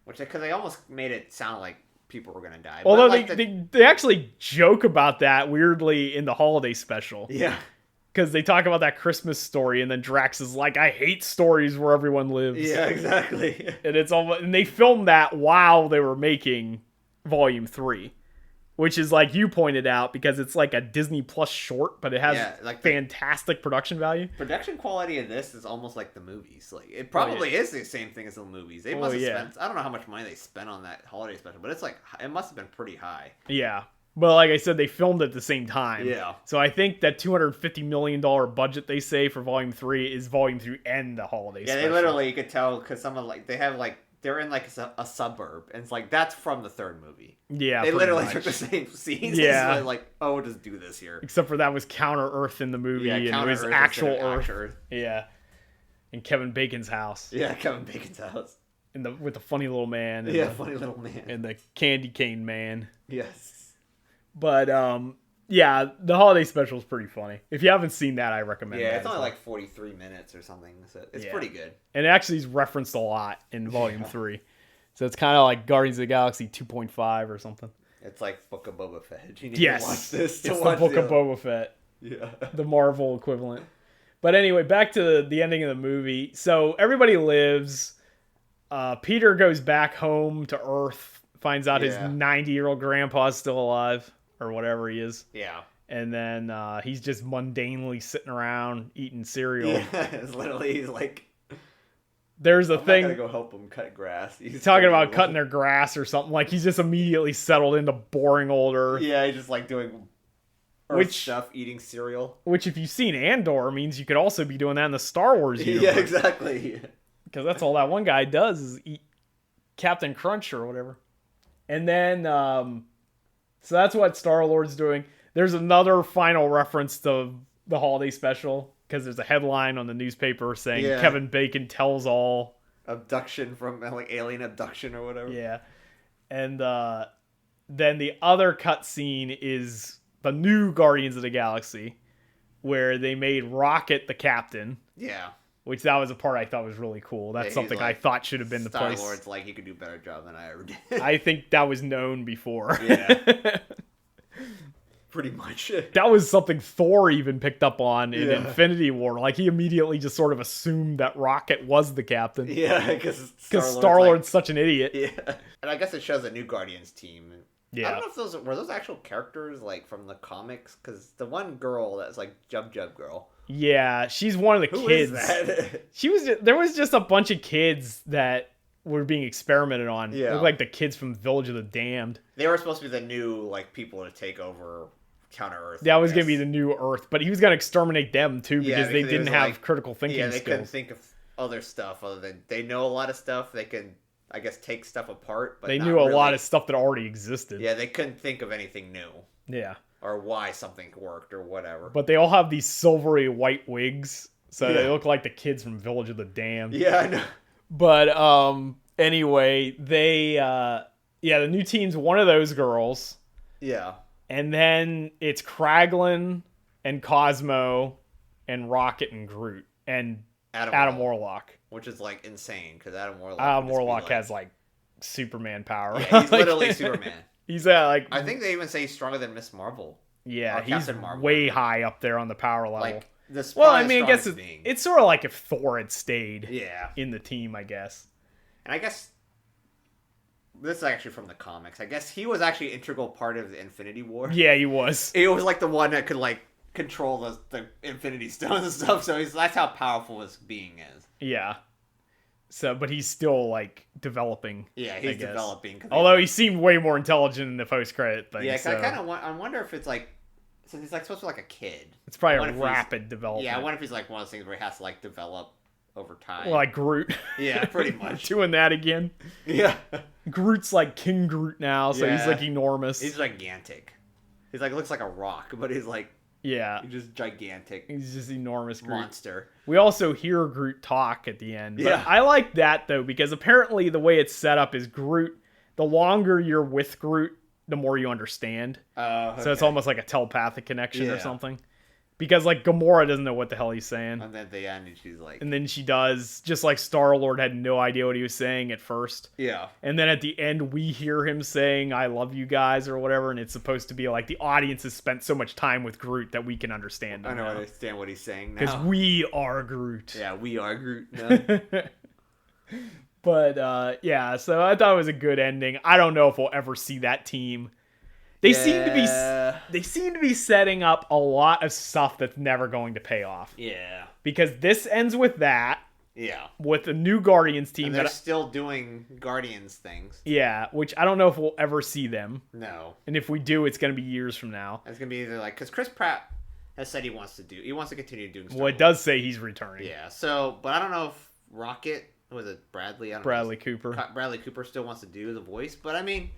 Because they almost made it sound like people were going to die. Although they actually joke about that weirdly in the holiday special. Yeah. Because they talk about that Christmas story, and then Drax is like, I hate stories where everyone lives. Yeah, exactly. And they filmed that while they were making Volume 3. Which is like you pointed out, because it's like a Disney Plus short, but it has fantastic production value. Production quality of this is almost like the movies. Like it probably is the same thing as the movies. They must have spent, I don't know how much money they spent on that holiday special, but it's like, it must have been pretty high. Yeah. But like I said, they filmed at the same time. Yeah. So I think that $250 million budget they say for Volume 3 is Volume 3 and the holiday special. Yeah, they literally, you could tell, because some of they're in like a suburb, and it's like, that's from the third movie. Yeah, they literally took the same scenes. Yeah. And like, oh, we'll just do this here. Except for that was Counter Earth in the movie, and it was actual Earth. Yeah. In Kevin Bacon's house. Yeah, Kevin Bacon's house. With the funny little man. Funny little man. And the candy cane man. Yes. But, yeah, the holiday special is pretty funny. If you haven't seen that, I recommend it. Yeah, it's only like 43 minutes or something, so it's pretty good. And it actually is referenced a lot in Volume 3. So it's kind of like Guardians of the Galaxy 2.5 or something. It's like Book of Boba Fett. You need to watch this. It's the Book of Boba Fett. Yeah. The Marvel equivalent. But anyway, back to the ending of the movie. So everybody lives. Peter goes back home to Earth, finds out his 90-year-old grandpa's still alive. Or whatever he is. Yeah. And then he's just mundanely sitting around eating cereal. Yeah, it's literally, he's like... There's a thing... I'm not gonna go help him cut grass. He's talking about cutting their grass or something. Like, he's just immediately settled into boring old Earth. Yeah, he's just like doing Earth stuff, eating cereal. Which, if you've seen Andor, means you could also be doing that in the Star Wars universe. Yeah, exactly. Because that's all that one guy does is eat Captain Crunch or whatever. And then... So that's what Star-Lord's doing. There's another final reference to the holiday special, because there's a headline on the newspaper saying Kevin Bacon tells all. Abduction from, like, alien abduction or whatever. Yeah. And then the other cutscene is the new Guardians of the Galaxy, where they made Rocket the captain. Yeah. Which that was a part I thought was really cool. That's something I thought should have been the place. Star-Lord's like, you could do a better job than I ever did. I think that was known before. Yeah. Pretty much. That was something Thor even picked up on in Infinity War. Like, he immediately just sort of assumed that Rocket was the captain. Yeah, because Star-Lord's such an idiot. Yeah. And I guess it shows a new Guardians team. Yeah. I don't know if were those actual characters, like, from the comics? Because the one girl that's like Jub Girl. Yeah, she's one of the kids. Who is that? There was just a bunch of kids that were being experimented on. Yeah. Looked like the kids from Village of the Damned. They were supposed to be the new, like, people to take over Counter Earth. That was going to be the new Earth, but he was going to exterminate them too, because they didn't have critical thinking skills. Yeah, they couldn't think of other stuff other than, they know a lot of stuff. They can, I guess, take stuff apart, but they knew a lot of stuff that already existed. Yeah, they couldn't think of anything new. Yeah. Or why something worked or whatever. But they all have these silvery white wigs, so they look like the kids from Village of the Damned. Yeah, I know. But anyway, they the new team's one of those girls. Yeah. And then it's Kraglin and Cosmo and Rocket and Groot and Adam Warlock. Which is, like, insane, because Adam Warlock has, like, Superman power. Yeah, he's literally Superman. He's like, I think they even say he's stronger than Miss Marvel. Yeah, he's way high up there on the power level. Like, I mean, I guess it's sort of like if Thor had stayed in the team, I guess. And I guess this is actually from the comics. I guess he was actually an integral part of the Infinity War. Yeah, he was. He was like the one that could, like, control the Infinity Stones and stuff. So that's how powerful his being is. Yeah. So, but he's still, like, developing. Yeah, he's developing. Although he seemed way more intelligent in the post-credit thing. Yeah, so. I wonder if it's, like, since he's, like, supposed to be, like, a kid. It's probably a rapid development. Yeah, I wonder if he's, like, one of those things where he has to, like, develop over time. Well, like Groot. Yeah, pretty much. Doing that again. Yeah. Groot's, like, King Groot now, so he's, like, enormous. He's gigantic. He's, like, looks like a rock, but he's, like... Yeah. He's just gigantic. He's just enormous Groot. Monster. We also hear Groot talk at the end. But yeah. I like that, though, because apparently the way it's set up is Groot the longer you're with Groot, the more you understand. Okay. So it's almost like a telepathic connection or something. Because, like, Gamora doesn't know what the hell he's saying. And then at the end, she's like... And then she does, just like Star-Lord had no idea what he was saying at first. Yeah. And then at the end, we hear him saying, I love you guys, or whatever, and it's supposed to be like the audience has spent so much time with Groot that we can understand him. Understand what he's saying now. Because we are Groot. Yeah, we are Groot now. But, yeah, so I thought it was a good ending. I don't know if we'll ever see that team. They seem to be setting up a lot of stuff that's never going to pay off. Yeah. Because this ends with that. Yeah. With a new Guardians team. And they're still doing Guardians things. Yeah, which I don't know if we'll ever see them. No. And if we do, it's going to be years from now. It's going to be either like... Because Chris Pratt has said he wants to continue doing Star Well, it does say he's returning. Yeah, so... But I don't know if Rocket... Was it Bradley? Bradley Cooper. Bradley Cooper still wants to do the voice. But I mean...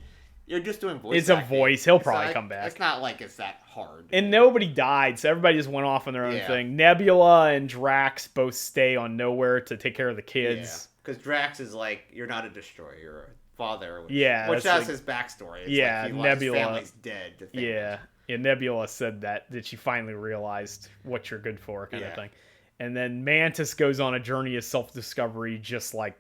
You're just doing voice It's acting. a voice. He'll probably come back. It's not like it's that hard. And nobody died, so everybody just went off on their own thing. Nebula and Drax both stay on Nowhere to take care of the kids. Because Drax is like, you're not a destroyer, you're a father. Which that's like, his backstory. It's like Nebula. His family's dead. Yeah, Nebula said that she finally realized what you're good for, kind of thing. And then Mantis goes on a journey of self-discovery, just like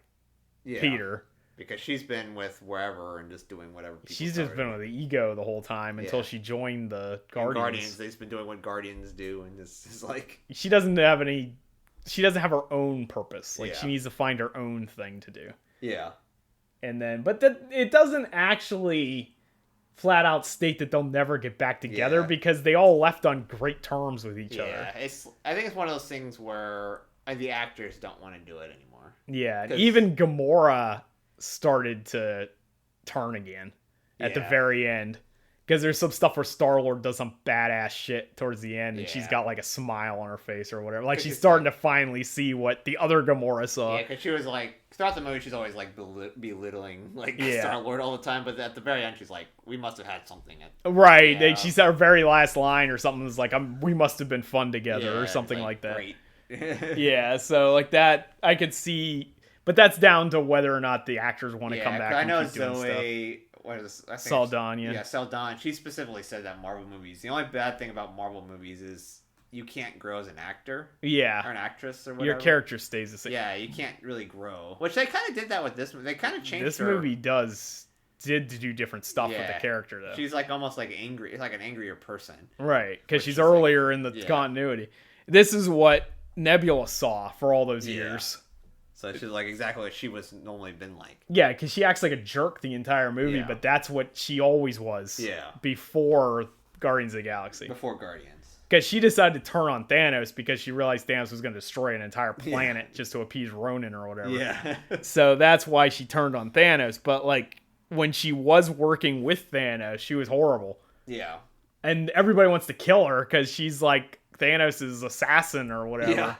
Peter. Because she's been with wherever and just doing whatever. She's just been with the ego the whole time until she joined the Guardians. They've been doing what Guardians do, and this is like she doesn't have her own purpose. Like she needs to find her own thing to do. Yeah. And then, but it doesn't actually flat out state that they'll never get back together because they all left on great terms with each other. Yeah, I think it's one of those things where the actors don't want to do it anymore. Yeah, even Gamora started to turn again at the very end, because there's some stuff where Star-Lord does some badass shit towards the end and she's got like a smile on her face or whatever, like she's starting to finally see what the other Gamora saw. Because she was like, throughout the movie she's always like belittling like Star-Lord all the time, but at the very end she's like, we must have had something she said her very last line or something was like, we must have been fun together or something like that. Great. So like that I could see. But that's down to whether or not the actors want to come back. I know Zoe, Saldaña. Saldaña. She specifically said that Marvel movies. The only bad thing about Marvel movies is you can't grow as an actor. Yeah. Or an actress or whatever. Your character stays the same. Yeah, you can't really grow. Which they kind of did that with this movie. They kind of changed this movie did do different stuff with the character though. She's like almost like angry. It's like an angrier person. Right, because she's earlier in the continuity. This is what Nebula saw for all those years. So she's like exactly what she was normally been like. Yeah, because she acts like a jerk the entire movie, but that's what she always was. Yeah. Before Guardians of the Galaxy. Before Guardians. Because she decided to turn on Thanos because she realized Thanos was going to destroy an entire planet just to appease Ronan or whatever. Yeah. So that's why she turned on Thanos. But like when she was working with Thanos, she was horrible. Yeah. And everybody wants to kill her because she's like Thanos' assassin or whatever. Yeah.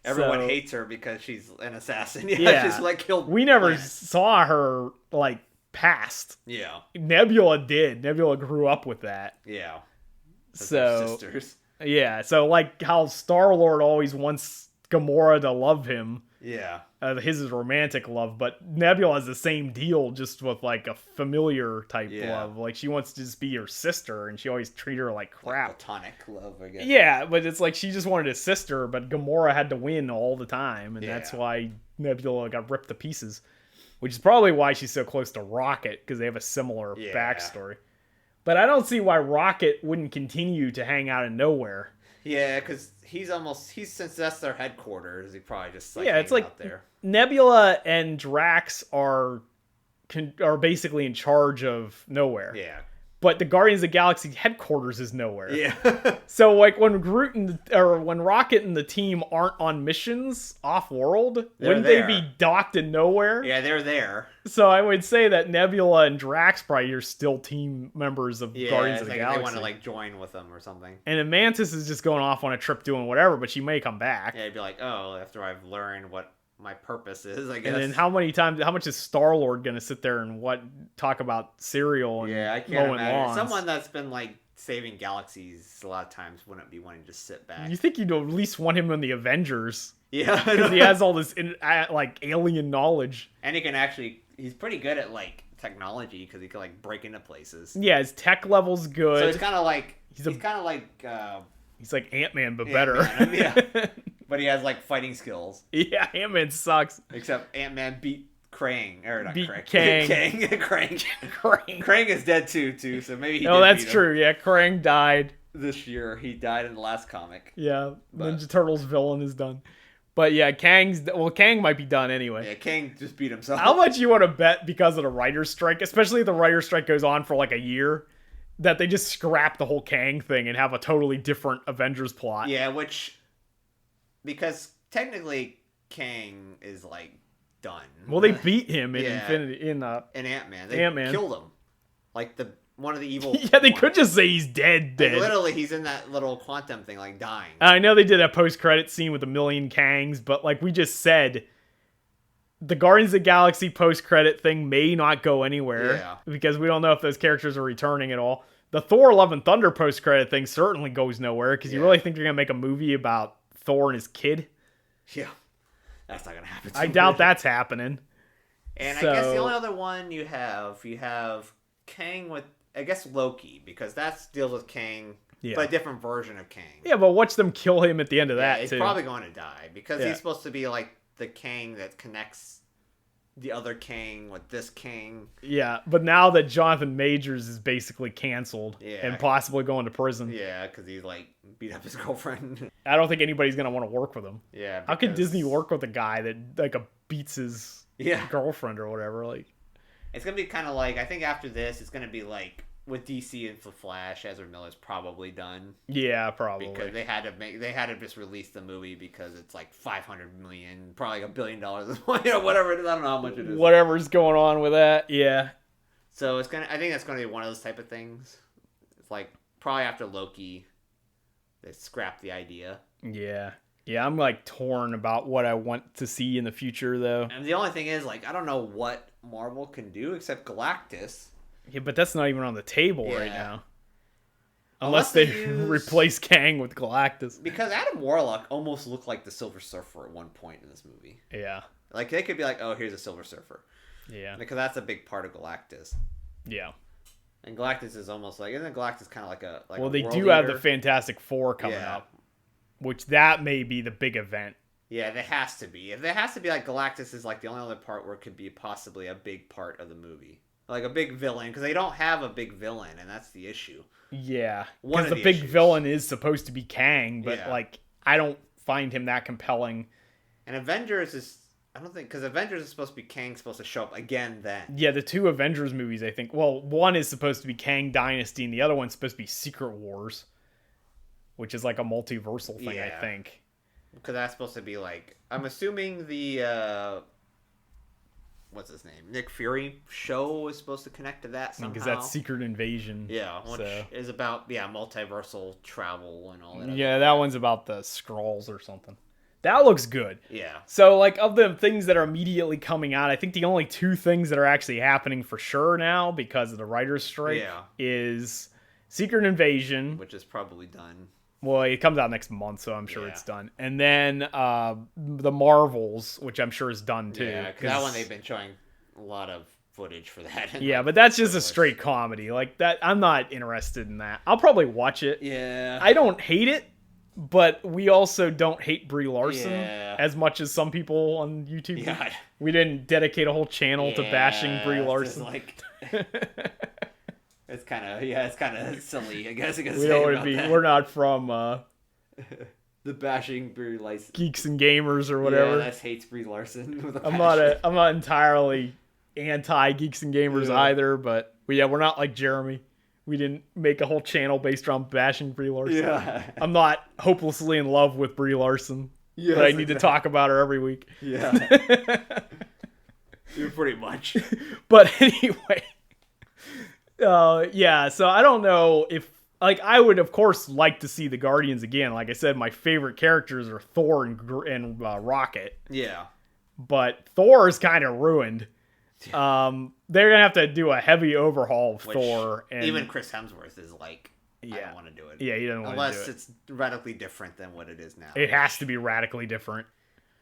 Everyone hates her because she's an assassin. She's like killed. We never saw her like past. Yeah. Nebula did. Nebula grew up with that. Yeah. So sisters. Yeah. So like how Star-Lord always wants Gamora to love him. Yeah. His is romantic love, but Nebula has the same deal, just with like a familiar type love. Like she wants to just be your sister, and she always treat her like crap. Like platonic love, I guess. Yeah, but it's like she just wanted a sister, but Gamora had to win all the time, and that's why Nebula got ripped to pieces. Which is probably why she's so close to Rocket, because they have a similar backstory. But I don't see why Rocket wouldn't continue to hang out in Nowhere. Yeah, because since that's their headquarters, he probably just like it's like out there. Nebula and Drax are basically in charge of Nowhere. Yeah. But the Guardians of the Galaxy headquarters is Nowhere. Yeah. So like when when Rocket and the team aren't on missions off-world, wouldn't they be docked in Nowhere? Yeah, they're there. So I would say that Nebula and Drax probably are still team members of Guardians of the Galaxy. They want to like join with them or something. And then Mantis is just going off on a trip doing whatever, but she may come back. Yeah, it'd be like, oh, after I've learned what my purpose is, I guess. And then how much is Star-Lord gonna sit there and talk about cereal and I can't imagine. Someone that's been like saving galaxies a lot of times wouldn't be wanting to just sit back. You think you'd at least want him in the Avengers? Yeah, because he has all this like alien knowledge, and he's pretty good at like technology because he can like break into places. Yeah, his tech level's good. So it's kind of like he's like Ant-Man but better. Yeah, but he has like fighting skills. Yeah, Ant-Man sucks. Except Ant-Man beat Krang, or not Krang. Krang. Krang is dead too. So maybe he. No, that's true. Yeah, Krang died this year. He died in the last comic. Yeah, Ninja Turtles villain is done. But yeah, Kang might be done anyway. Yeah, Kang just beat himself. How much you want to bet because of the writer's strike, especially if the writer's strike goes on for like a year, that they just scrap the whole Kang thing and have a totally different Avengers plot? Yeah, because technically Kang is like done. Well, they beat him in Ant-Man. They killed him. Like one of the evil. Yeah, they could just say he's dead. Like, literally, he's in that little quantum thing, like dying. I know they did a post-credit scene with a million Kangs, but like we just said, the Guardians of the Galaxy post-credit thing may not go anywhere because we don't know if those characters are returning at all. The Thor: Love and Thunder post-credit thing certainly goes nowhere because you really think they're gonna make a movie about Thor and his kid? Yeah, that's not gonna happen. I doubt that's happening. And I guess the only other one you have Kang with. I guess Loki, because that deals with Kang, but a different version of Kang. Yeah, but watch them kill him at the end of that, he's too. Probably going to die, because he's supposed to be like the Kang that connects the other Kang with this Kang. Yeah, but now that Jonathan Majors is basically canceled and possibly going to prison. Yeah, because he like beat up his girlfriend. I don't think anybody's going to want to work with him. Yeah. How can Disney work with a guy that like beats his girlfriend or whatever? Like, it's going to be kind of like, I think after this, it's going to be like, with DC and the Flash, Ezra Miller's probably done. Yeah, probably. Because they had to just release the movie because it's like $500 million, probably $1 billion, whatever it is. I don't know how much it is. Whatever's going on with that, yeah. So I think that's gonna be one of those type of things. It's like probably after Loki, they scrapped the idea. Yeah. Yeah, I'm like torn about what I want to see in the future though. And the only thing is, like, I don't know what Marvel can do except Galactus. Yeah, but that's not even on the table right now. Unless they replace Kang with Galactus. Because Adam Warlock almost looked like the Silver Surfer at one point in this movie. Yeah. Like, they could be like, oh, here's a Silver Surfer. Yeah. Because that's a big part of Galactus. Yeah. And Galactus is almost like... Isn't Galactus kind of like a... Well, they do have the Fantastic Four coming up. Which that may be the big event. Yeah, there has to be. If there has to be, like, Galactus is like the only other part where it could be possibly a big part of the movie. Like a big villain, because they don't have a big villain, and that's the issue. Yeah, because the big villain is supposed to be Kang, but like I don't find him that compelling. And Avengers is, I don't think, because Avengers is supposed to be Kang supposed to show up again then. Yeah, the two Avengers movies, I think. Well, one is supposed to be Kang Dynasty, and the other one's supposed to be Secret Wars, which is like a multiversal thing, I think. Because that's supposed to be like, I'm assuming the. What's his name? Nick Fury show is supposed to connect to that somehow. Because that's Secret Invasion. Yeah, which is about multiversal travel and all that. Yeah, that one's about the Skrulls or something. That looks good. Yeah. So, like, of the things that are immediately coming out, I think the only two things that are actually happening for sure now because of the writer's strike is Secret Invasion. Which is probably done. Well, it comes out next month, so I'm sure it's done. And then the Marvels, which I'm sure is done too. Yeah, because that one they've been showing a lot of footage for that. Yeah, but that's just a straight comedy. Like that, I'm not interested in that. I'll probably watch it. Yeah. I don't hate it, but we also don't hate Brie Larson as much as some people on YouTube. Yeah. We didn't dedicate a whole channel to bashing Brie Larson. It's kind of silly, I guess. We're not from the bashing Brie Larson Geeks and Gamers or whatever. Yeah, that hates Brie Larson. With a I'm not entirely anti Geeks and Gamers either, but we're not like Jeremy. We didn't make a whole channel based around bashing Brie Larson. Yeah. I'm not hopelessly in love with Brie Larson, but I need to talk about her every week. Yeah. You're pretty much. But anyway. So I don't know if, like, I would of course like to see the Guardians again. Like I said, my favorite characters are Thor and Rocket. Yeah. But Thor is kind of ruined. They're gonna have to do a heavy overhaul of Thor. And even Chris Hemsworth is like, I don't want to do it. Yeah, he doesn't want to do it. Unless it's radically different than what it is now. It has to be radically different.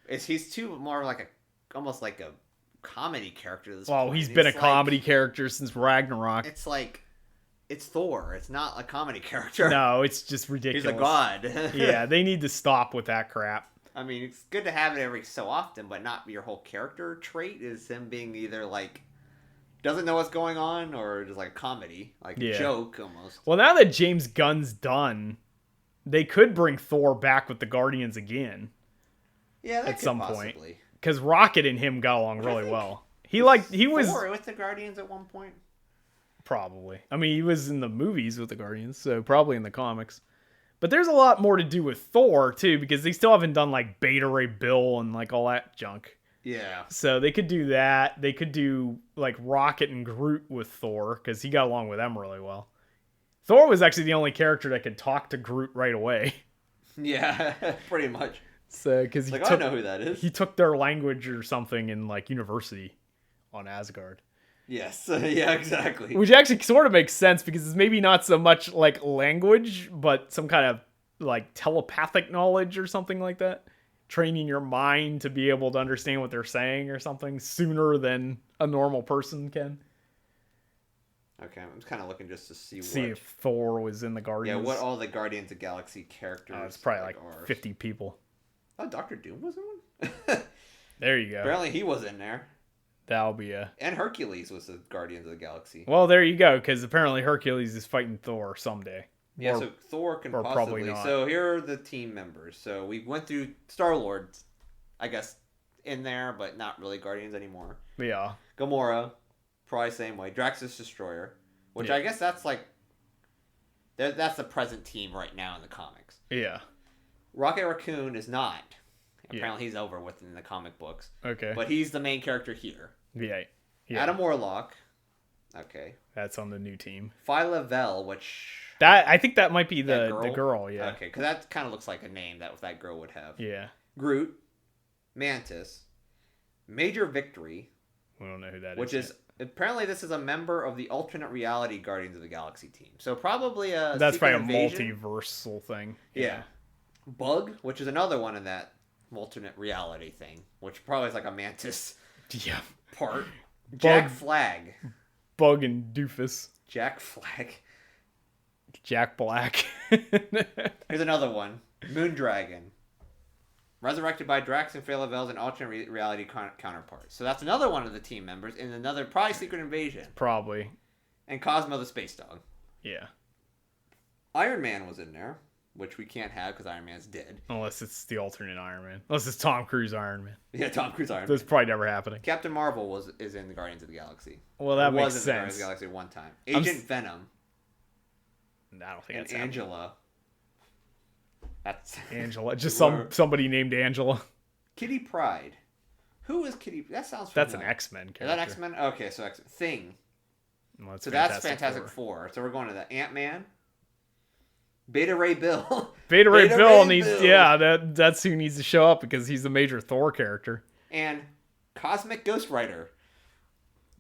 He's too more like almost like a comedy character at this point. He's been a comedy character since Ragnarok. It's like, it's Thor. It's not a comedy character. No, it's just ridiculous. He's a god. Yeah, they need to stop with that crap. I mean, it's good to have it every so often, but not your whole character trait is him being either like doesn't know what's going on or just like a comedy, like a joke almost. Well, now that James Gunn's done, they could bring Thor back with the Guardians again. Yeah, that at could some possibly. Point. Because Rocket and him got along really well. He was Thor with the Guardians at one point. Probably. I mean, he was in the movies with the Guardians, so probably in the comics. But there's a lot more to do with Thor, too, because they still haven't done, like, Beta Ray Bill and, like, all that junk. Yeah. So they could do that. They could do, like, Rocket and Groot with Thor, because he got along with them really well. Thor was actually the only character that could talk to Groot right away. Yeah, pretty much. So, because I know who that is. He took their language or something in, like, university on Asgard. Yes, yeah, exactly. Which actually sort of makes sense because it's maybe not so much like language, but some kind of like telepathic knowledge or something like that. Training your mind to be able to understand what they're saying or something sooner than a normal person can. Okay, I'm just kind of looking just to see if Thor was in the Guardians. Yeah, what all the Guardians of the Galaxy characters. It's probably like 50 people. Oh, Dr. Doom was in one? There you go. Apparently he was in there. That'll be And Hercules was the Guardians of the Galaxy. Well, there you go, because apparently Hercules is fighting Thor someday. Yeah, so Thor can possibly. So here are the team members. So we went through Star-Lord, I guess, in there, but not really Guardians anymore. Yeah. Gamora, probably same way. Drax's Destroyer, which I guess that's like, that's the present team right now in the comics. Yeah. Rocket Raccoon is not. Apparently he's over with in the comic books. Okay. But he's the main character here. Yeah. Adam Warlock. Okay. That's on the new team. Phyla Vel, which... I think that might be the girl, yeah. Okay, because that kind of looks like a name that girl would have. Yeah. Groot. Mantis. Major Victory. We don't know who that is. Which is... Apparently this is a member of the alternate reality Guardians of the Galaxy team. So probably a That's Secret probably Invasion. A multiversal thing. Yeah. Bug, which is another one in that alternate reality thing, which probably is like a Mantis part. Jack Flag. Bug and Doofus. Jack Flag. Jack Black. Here's another one. Moondragon. Resurrected by Drax and Phyla Vel's an alternate reality counterpart. So that's another one of the team members in another, probably Secret Invasion. Probably. And Cosmo the Space Dog. Yeah. Iron Man was in there, which we can't have because Iron Man's dead. Unless it's the alternate Iron Man. Unless it's Tom Cruise Iron Man. Yeah, Tom Cruise Iron Man. That's probably never happening. Captain Marvel is in the Guardians of the Galaxy. Well, that makes sense. sense. Guardians of the Galaxy one time. Agent Venom. I don't think and that's Angela. Happening. That's Angela. Just somebody named Angela. Kitty Pryde. Who is Kitty? That sounds familiar. That's an X-Men character. Is that X-Men? Okay, so X-Men. Thing. Well, so that's Fantastic Four. So we're going to the Ant-Man. Beta Ray Bill. Beta Ray Bill needs... Yeah, that's who needs to show up because he's a major Thor character. And Cosmic Ghost Rider.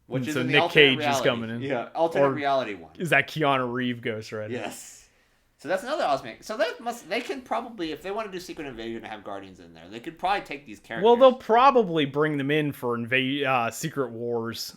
Which is in the Nick Cage reality. is coming in. Yeah, alternate reality one. Is that Keanu Reeves Ghost Rider? Yes. So that's another awesome. So they can probably, if they want to do Secret Invasion and have Guardians in there, they could probably take these characters. Well, they'll probably bring them in for Secret Wars,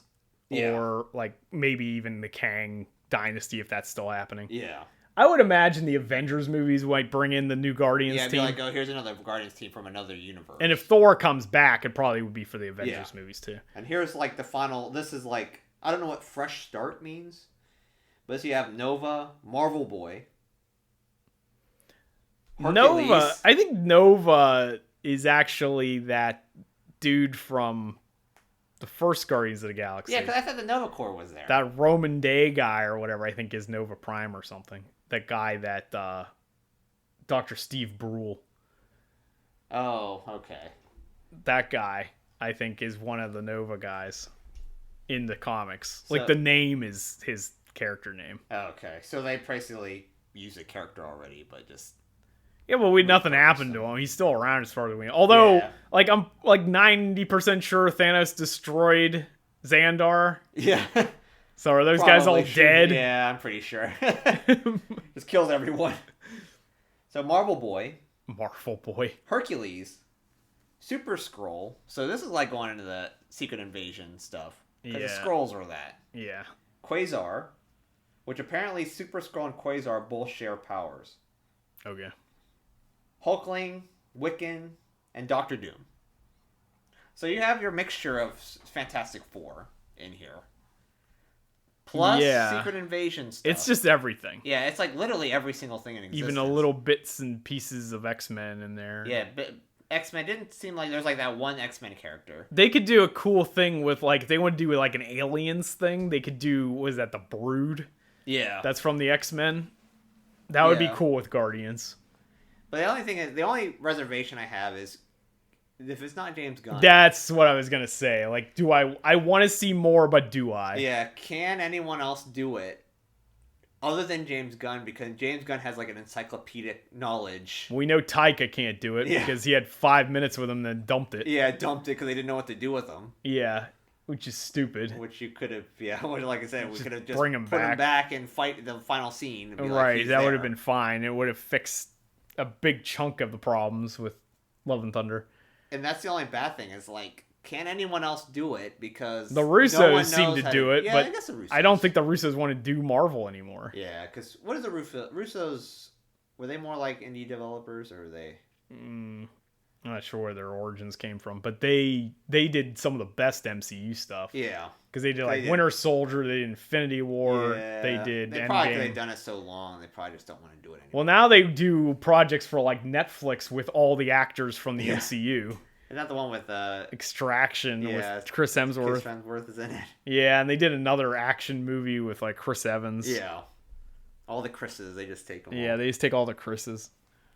or like maybe even the Kang Dynasty if that's still happening. Yeah. I would imagine the Avengers movies might bring in the new Guardians team. Yeah, be like, oh, here's another Guardians team from another universe. And if Thor comes back, it probably would be for the Avengers movies too. And here's like the final. This is like, I don't know what fresh start means, but so you have Nova, Marvel Boy. Hercules. Nova. I think Nova is actually that dude from the first Guardians of the Galaxy. Yeah, because I thought the Nova Corps was there. That Roman Day guy or whatever, I think is Nova Prime or something. That guy that Dr. Steve Brule. Oh, okay. That guy, I think, is one of the Nova guys in the comics. Like, the name is his character name. Okay. So they basically use a character already, but just... Yeah, well, nothing happened to him. He's still around as far as we know. Although, like, I'm like 90% sure Thanos destroyed Xandar. Yeah. So are those guys all dead? Yeah, I'm pretty sure. Just kills everyone. So Marvel Boy. Marvel Boy. Hercules. Super Skrull. So this is like going into the Secret Invasion stuff. Because the Yeah. Skrulls are that. Yeah. Quasar, which apparently Super Skrull and Quasar both share powers. Okay. Hulkling, Wiccan, and Doctor Doom. So you have your mixture of Fantastic Four in here. Plus Secret Invasion stuff. It's just everything. Yeah, it's like literally every single thing in existence. Even a little bits and pieces of X-Men in there. Yeah, but X-Men didn't seem like there's like that one X-Men character. They could do a cool thing with like, if they want to do like an Aliens thing, they could do, what is that, the Brood? Yeah. That's from the X-Men. That would be cool with Guardians. But the only reservation I have is if it's not James Gunn. That's what I was going to say. Like, I want to see more, but do I? Yeah, can anyone else do it other than James Gunn? Because James Gunn has like an encyclopedic knowledge. We know Taika can't do it because he had 5 minutes with him, then dumped it. Yeah, dumped it because they didn't know what to do with him. Yeah, which is stupid. Which you could have, like I said, we could have just put him back and fight the final scene. And be right, like, that would have been fine. It would have fixed a big chunk of the problems with Love and Thunder. And that's the only bad thing is like, can anyone else do it? Because the Russos seem to do it, but I guess the Russos. I don't think the Russos want to do Marvel anymore. Yeah, because what is the Russos? Were they more like indie developers, or are they? I'm not sure where their origins came from, but they did some of the best MCU stuff. Yeah, because they did Winter Soldier, they did Infinity War, they did They Endgame. probably they've done it so long, they probably just don't want to do it anymore. Well, now they do projects for like Netflix with all the actors from the MCU. Isn't that the one with Extraction with Chris Hemsworth? Chris Hemsworth is in it. Yeah, and they did another action movie with like Chris Evans. Yeah, all the Chris's, they just take them. Yeah, they just take all the Chris's.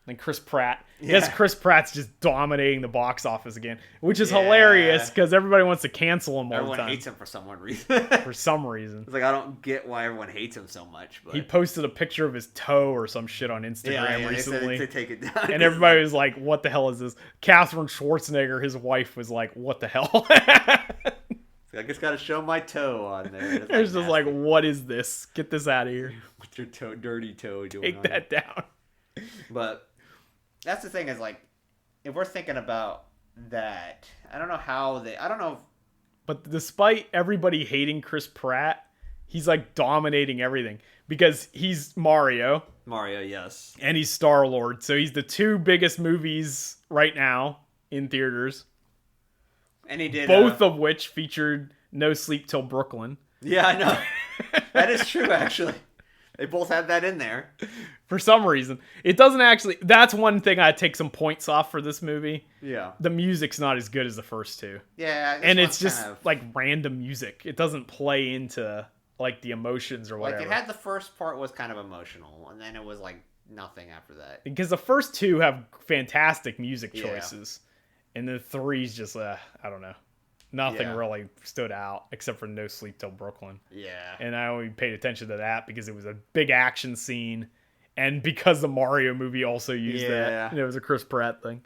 And Chris Pratt. Yes, Chris Pratt's just dominating the box office again, which is hilarious because everybody wants to cancel him all the time. Everyone hates him for some reason. For some reason. It's like, I don't get why everyone hates him so much. But... He posted a picture of his toe or some shit on Instagram recently. They said to take it down. And everybody was like, what the hell is this? Catherine Schwarzenegger, his wife, was like, what the hell? I just got to show my toe on there. It's just like, what is this? Get this out of here. What's your toe, dirty toe doing? Take that down. But... that's the thing is, like, if we're thinking about that, I don't know. But despite everybody hating Chris Pratt, he's, like, dominating everything. Because he's Mario. Mario, yes. And he's Star-Lord. So he's the two biggest movies right now in theaters. And he did... both of which featured No Sleep Till Brooklyn. Yeah, I know. That is true, actually. They both had that in there. For some reason. It doesn't actually... that's one thing I'd take some points off for this movie. Yeah. The music's not as good as the first two. Yeah. And it's just, like, random music. It doesn't play into, like, the emotions or whatever. Like, it had the first part was kind of emotional, and then it was, like, nothing after that. Because the first two have fantastic music choices. And the three's just, I don't know. Nothing really stood out except for No Sleep Till Brooklyn. Yeah. And I only paid attention to that because it was a big action scene. And because the Mario movie also used that. And it was a Chris Pratt thing.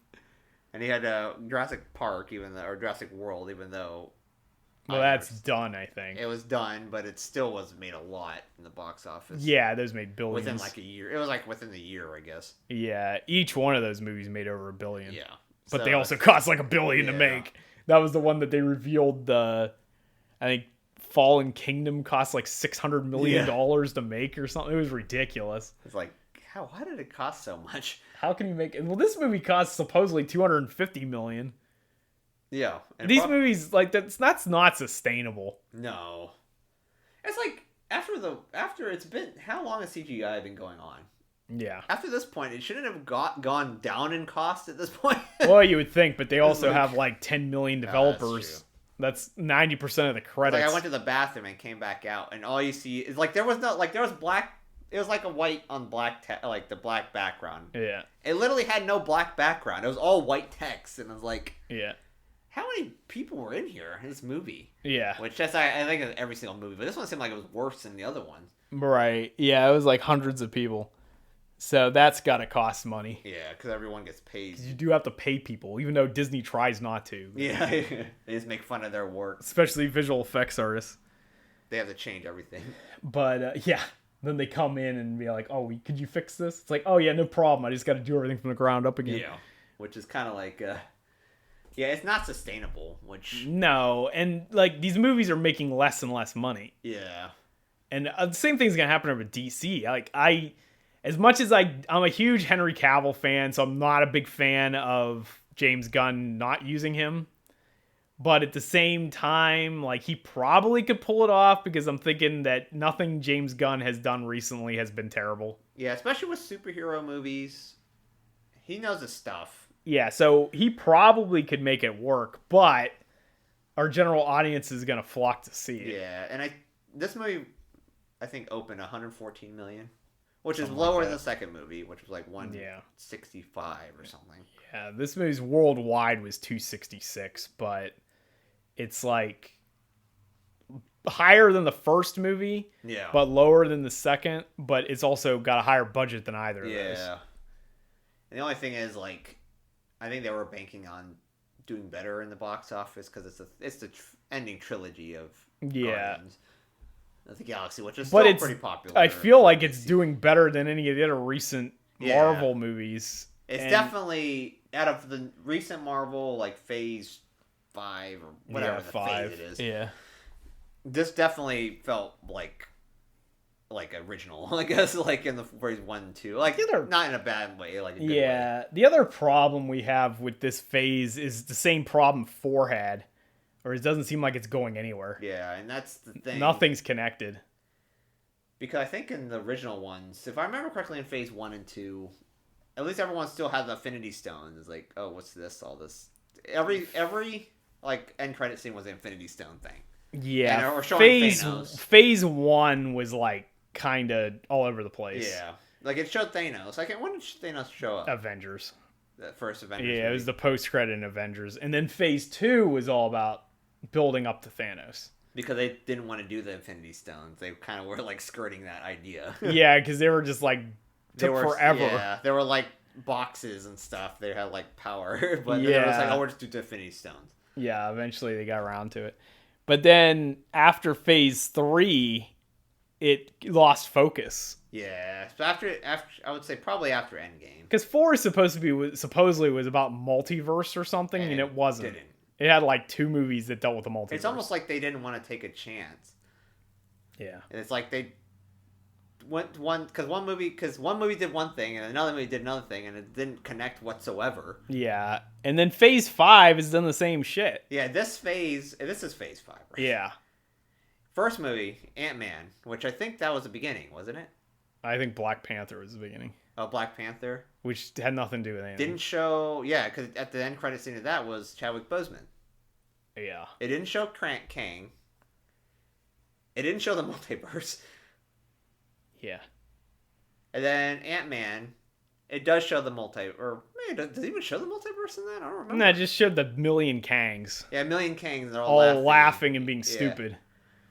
And he had Jurassic Park, or Jurassic World, even though... well, that's done, I think. It was done, but it still was made a lot in the box office. Yeah, those made billions. Within like a year. It was like within the year, I guess. Yeah, each one of those movies made over $1 billion. Yeah. But they also cost like $1 billion to make. That was the one that they revealed I think Fallen Kingdom cost like $600 million to make or something. It was ridiculous. It's like, why did it cost so much? How can you make it? Well, this movie cost supposedly $250 million. Yeah. And these movies, like, that's not sustainable. No. It's like, after it's been, how long has CGI been going on? Yeah. After this point, it shouldn't have gone down in cost at this point. Well, you would think, but they also have like 10 million developers. That's 90% of the credits. Like, I went to the bathroom and came back out, and all you see is like there was black. It was like a white on black, like the black background. Yeah. It literally had no black background. It was all white text, and I was like, yeah. How many people were in here in this movie? Yeah. Which I think in every single movie, but this one seemed like it was worse than the other ones. Right. Yeah, it was like hundreds of people. So that's got to cost money. Yeah, because everyone gets paid. You do have to pay people, even though Disney tries not to. Yeah, they just make fun of their work. Especially visual effects artists. They have to change everything. But, yeah. Then they come in and be like, oh, could you fix this? It's like, oh, yeah, no problem. I just got to do everything from the ground up again. Yeah. Which is kind of like... Yeah, it's not sustainable, which... No, and, like, these movies are making less and less money. Yeah. And the same thing's going to happen over DC. Like, as much as I'm a huge Henry Cavill fan, so I'm not a big fan of James Gunn not using him. But at the same time, like, he probably could pull it off because I'm thinking that nothing James Gunn has done recently has been terrible. Yeah, especially with superhero movies. He knows his stuff. Yeah, so he probably could make it work, but our general audience is going to flock to see it. Yeah, and this movie, I think, opened $114 million, which is lower than the second movie, which was like 165 or something. Yeah, this movie's worldwide was 266, but it's like higher than the first movie, but lower than the second, but it's also got a higher budget than either of those. Yeah. And the only thing is, like, I think they were banking on doing better in the box office because it's the ending trilogy of Guardians of the Galaxy, which is still pretty popular. I feel like it's doing better than any of the other recent Marvel movies. It's definitely, out of the recent Marvel, like Phase 5 or whatever phase it is. Yeah. This definitely felt like original, I guess, like in the Phase 1 and 2. Like, not in a bad way, like a good way. The other problem we have with this phase is the same problem 4 had, or it doesn't seem like it's going anywhere. Yeah, and that's the thing. Nothing's connected. Because I think in the original ones, if I remember correctly, in Phase 1 and 2, at least everyone still had the Infinity Stones. It's like, oh, what's this? All this. Every like end credit scene was the Infinity Stone thing. Yeah. Or showing Phase 1 was like kind of all over the place. Yeah. Like, it showed Thanos. Like, when did Thanos show up? Avengers. The first Avengers movie. It was the post-credit in Avengers. And then Phase 2 was all about building up to Thanos. Because they didn't want to do the Infinity Stones. They kind of were, like, skirting that idea. Yeah, because they were just, like, took forever. Yeah, they were, like, boxes and stuff. They had, like, power. But then it was like, oh, we're just doing Infinity Stones. Yeah, eventually they got around to it. But then, after Phase 3... it lost focus. Yeah, so after I would say probably after Endgame. Because 4 is supposedly was about multiverse or something, and it wasn't. It had like 2 movies that dealt with the multiverse. It's almost like they didn't want to take a chance. Yeah, and it's like they went because one movie did one thing and another movie did another thing, and it didn't connect whatsoever. Yeah, and then Phase 5 has done the same shit. Yeah, this is Phase 5, right? Yeah. First movie, Ant-Man, which I think that was the beginning, wasn't it? I think Black Panther was the beginning. Oh, Black Panther? Which had nothing to do with anything. Didn't show... Yeah, because at the end credit scene of that was Chadwick Boseman. Yeah. It didn't show Kang. It didn't show the multiverse. Yeah. And then Ant-Man, it does show the multiverse. Or maybe does it even show the multiverse in that? I don't remember. No, it just showed the million Kangs. Yeah, a million Kangs. They're all laughing and being stupid.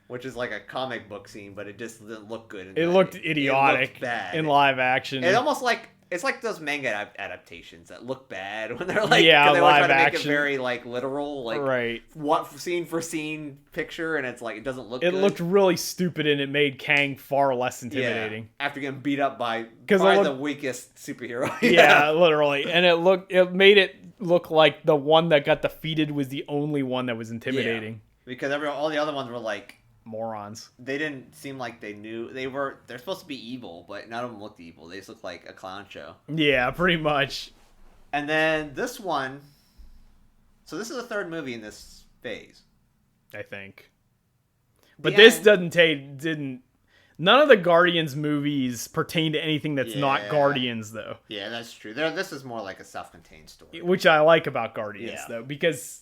Which is like a comic book scene, but it just didn't look good. It looked idiotic. It looked bad. In live action. It's almost like it's like those manga adaptations that look bad when they're like, they always try to action. Make it very like literal, like right. What scene for scene picture, and it's like it doesn't look. It looked really stupid, and it made Kang far less intimidating. Yeah, after getting beat up by the weakest superhero. Yeah, literally, and it made it look like the one that got defeated was the only one that was intimidating. Yeah. Because all the other ones were like morons. They didn't seem like they knew they're supposed to be evil, but none of them looked evil. They just looked like a clown show. Yeah, pretty much. And then this one, so this is the third movie in this phase, I think. But this didn't. None of the Guardians movies pertain to anything that's not Guardians, though. Yeah, that's true. This is more like a self-contained story. Which I like about Guardians, though, because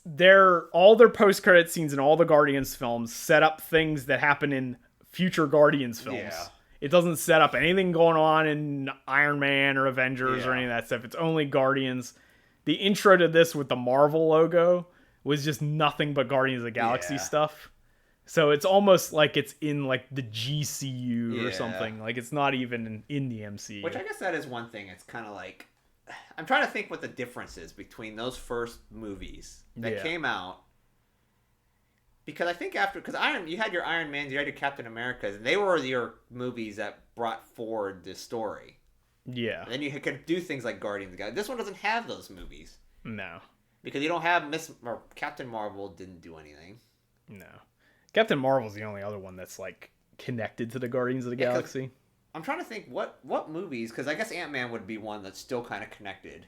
all their post-credit scenes in all the Guardians films set up things that happen in future Guardians films. Yeah. It doesn't set up anything going on in Iron Man or Avengers or any of that stuff. It's only Guardians. The intro to this with the Marvel logo was just nothing but Guardians of the Galaxy stuff. So it's almost like it's in like the GCU or something. Like it's not even in the MCU. Which I guess that is one thing. It's kind of like I'm trying to think what the difference is between those first movies that came out. Because I think because you had your Iron Man, you had your Captain Americas, and they were your movies that brought forward this story. Yeah. And then you could do things like Guardians of the Galaxy. This one doesn't have those movies. No. Because you don't have Captain Marvel didn't do anything. No. Captain Marvel's the only other one that's like connected to the Guardians of the Galaxy. I'm trying to think what movies, because I guess Ant-Man would be one that's still kind of connected.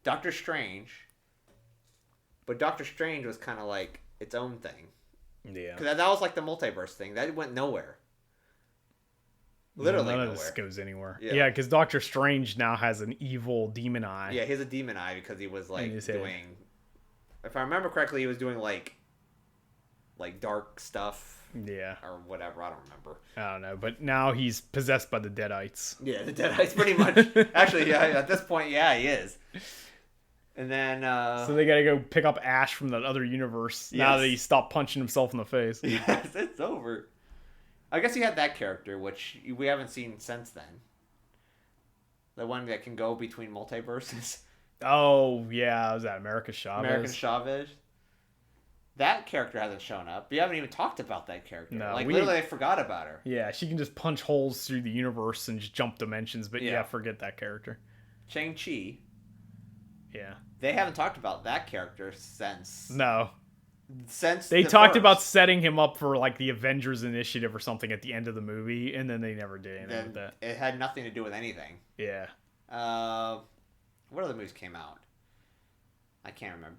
Doctor Strange. But Doctor Strange was kind of like its own thing. Yeah. Because that was like the multiverse thing. That went nowhere. Literally none nowhere. of this goes anywhere. Yeah, because Doctor Strange now has an evil demon eye. Yeah, he has a demon eye because he was like doing... If I remember correctly, he was doing like dark stuff. Yeah. Or whatever, I don't remember. I don't know, but now he's possessed by the Deadites. Yeah, the Deadites pretty much. Actually, yeah, at this point, yeah, he is. And then... So they gotta go pick up Ash from that other universe now that he stopped punching himself in the face. Yes, it's over. I guess he had that character, which we haven't seen since then. The one that can go between multiverses. Oh, yeah. Was that America Chavez? American Chavez. That character hasn't shown up. You haven't even talked about that character. No, literally, I forgot about her. Yeah, she can just punch holes through the universe and just jump dimensions, but forget that character. Shang-Chi. Yeah. They haven't talked about that character since... No. Since they talked about setting him up for like the Avengers Initiative or something at the end of the movie, and then they never did anything with that. It had nothing to do with anything. Yeah. What other movies came out? I can't remember.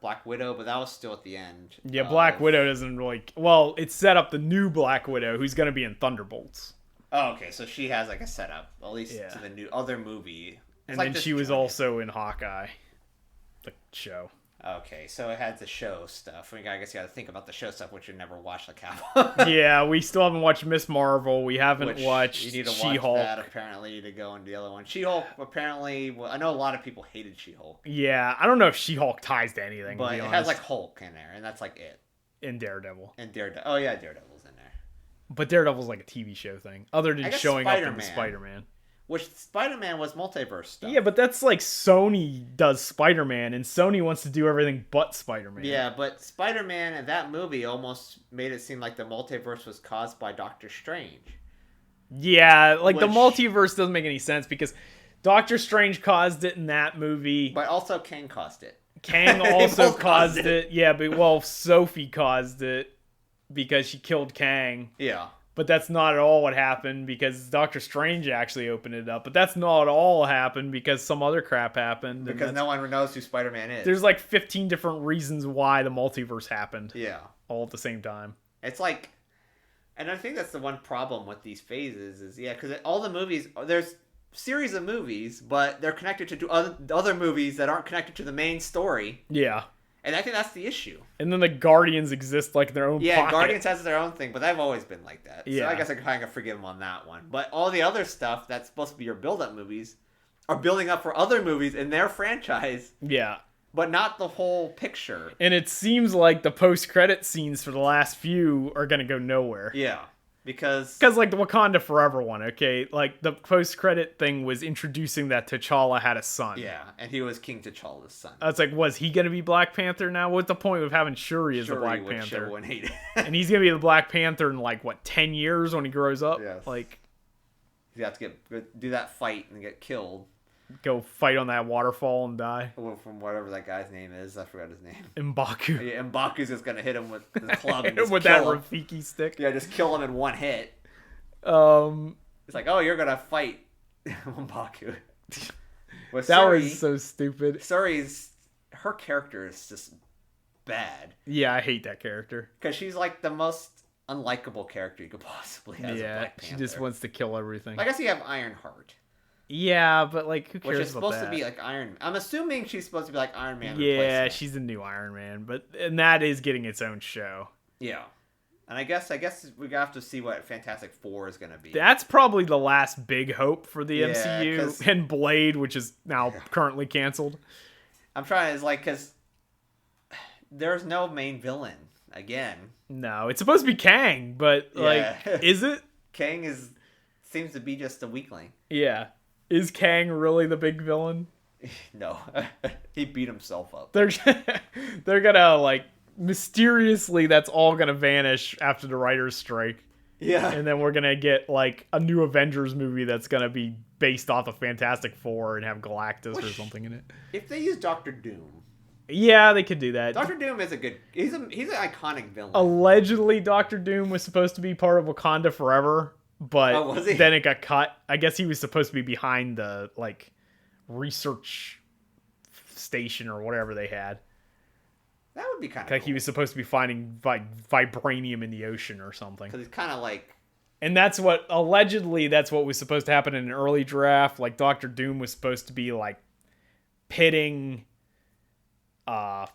Black Widow, but that was still at the end. Yeah, Black Widow doesn't really... Well, it set up the new Black Widow, who's going to be in Thunderbolts. Oh, okay. So she has like a setup, at least to the new other movie. And then she was also in Hawkeye, the show. Okay, so it had the show stuff. I guess you got to think about the show stuff, which you never watched, like half. Yeah, we still haven't watched Miss Marvel. We haven't watched you need to She-Hulk. Watch that, apparently, to go into the other one. She-Hulk, apparently... Well, I know a lot of people hated She-Hulk. Yeah, I don't know if She-Hulk ties to anything, but it has, like, Hulk in there, and that's, like, it. And Daredevil. Oh, yeah, Daredevil's in there. But Daredevil's, like, a TV show thing, other than showing up in Spider-Man. Which Spider-Man was multiverse stuff. Yeah, but that's like Sony does Spider-Man, and Sony wants to do everything but Spider-Man. Yeah, but Spider-Man in that movie almost made it seem like the multiverse was caused by Doctor Strange. Yeah, like the multiverse doesn't make any sense because Doctor Strange caused it in that movie. But also Kang caused it. Kang also caused it. Yeah, but Sophie caused it because she killed Kang. Yeah. But that's not at all what happened because Doctor Strange actually opened it up. But that's not all happened because some other crap happened. Because no one knows who Spider-Man is. There's like 15 different reasons why the multiverse happened. Yeah. All at the same time. It's like... And I think that's the one problem with these phases is, because all the movies... There's series of movies, but they're connected to other movies that aren't connected to the main story. Yeah. And I think that's the issue. And then the Guardians exist like their own pocket. Guardians has their own thing, but they've always been like that. Yeah. So I guess I can kind of forgive them on that one. But all the other stuff that's supposed to be your build-up movies are building up for other movies in their franchise. Yeah. But not the whole picture. And it seems like the post-credit scenes for the last few are going to go nowhere. Yeah. Because like the Wakanda Forever one, okay? Like the post-credit thing was introducing that T'Challa had a son. Yeah, and he was King T'Challa's son. I was like, was he going to be Black Panther now? What's the point of having Shuri as the Black Panther? Everyone hated. And he's going to be the Black Panther in 10 years when he grows up? Yes. Like, you have to do that fight and get killed. Go fight on that waterfall and die. From whatever that guy's name is. I forgot his name. M'Baku. Yeah, M'Baku's just going to hit him with his club. And with that Rafiki stick. Yeah, just kill him in one hit. It's like, oh, you're going to fight M'Baku. That was so stupid. Her character is just bad. Yeah, I hate that character. Because she's like the most unlikable character you could possibly have. Yeah, she just wants to kill everything. I guess you have Ironheart. Yeah, but who cares about that? Which is supposed to be like Iron Man. I'm assuming she's supposed to be like Iron Man. Yeah, she's the new Iron Man, and that is getting its own show. Yeah. And I guess we have to see what Fantastic Four is going to be. That's probably the last big hope for the MCU. And Blade, which is now currently canceled. I'm trying to, because there's no main villain, again. No, it's supposed to be Kang, but, is it? Kang seems to be just a weakling. Yeah. Is Kang really the big villain? No. He beat himself up. They're gonna, mysteriously, that's all gonna vanish after the writer's strike. Yeah. And then we're gonna get, a new Avengers movie that's gonna be based off of Fantastic Four and have Galactus or something in it. If they use Doctor Doom. Yeah, they could do that. Doctor Doom is he's an iconic villain. Allegedly, Doctor Doom was supposed to be part of Wakanda Forever, but then it got cut. I guess he was supposed to be behind the research station or whatever they had. That would be kind of like cool. He was supposed to be finding vibranium in the ocean or something. Because it's kind of like... And that's what was supposed to happen in an early draft. Like, Doctor Doom was supposed to be, like, pitting Talakhan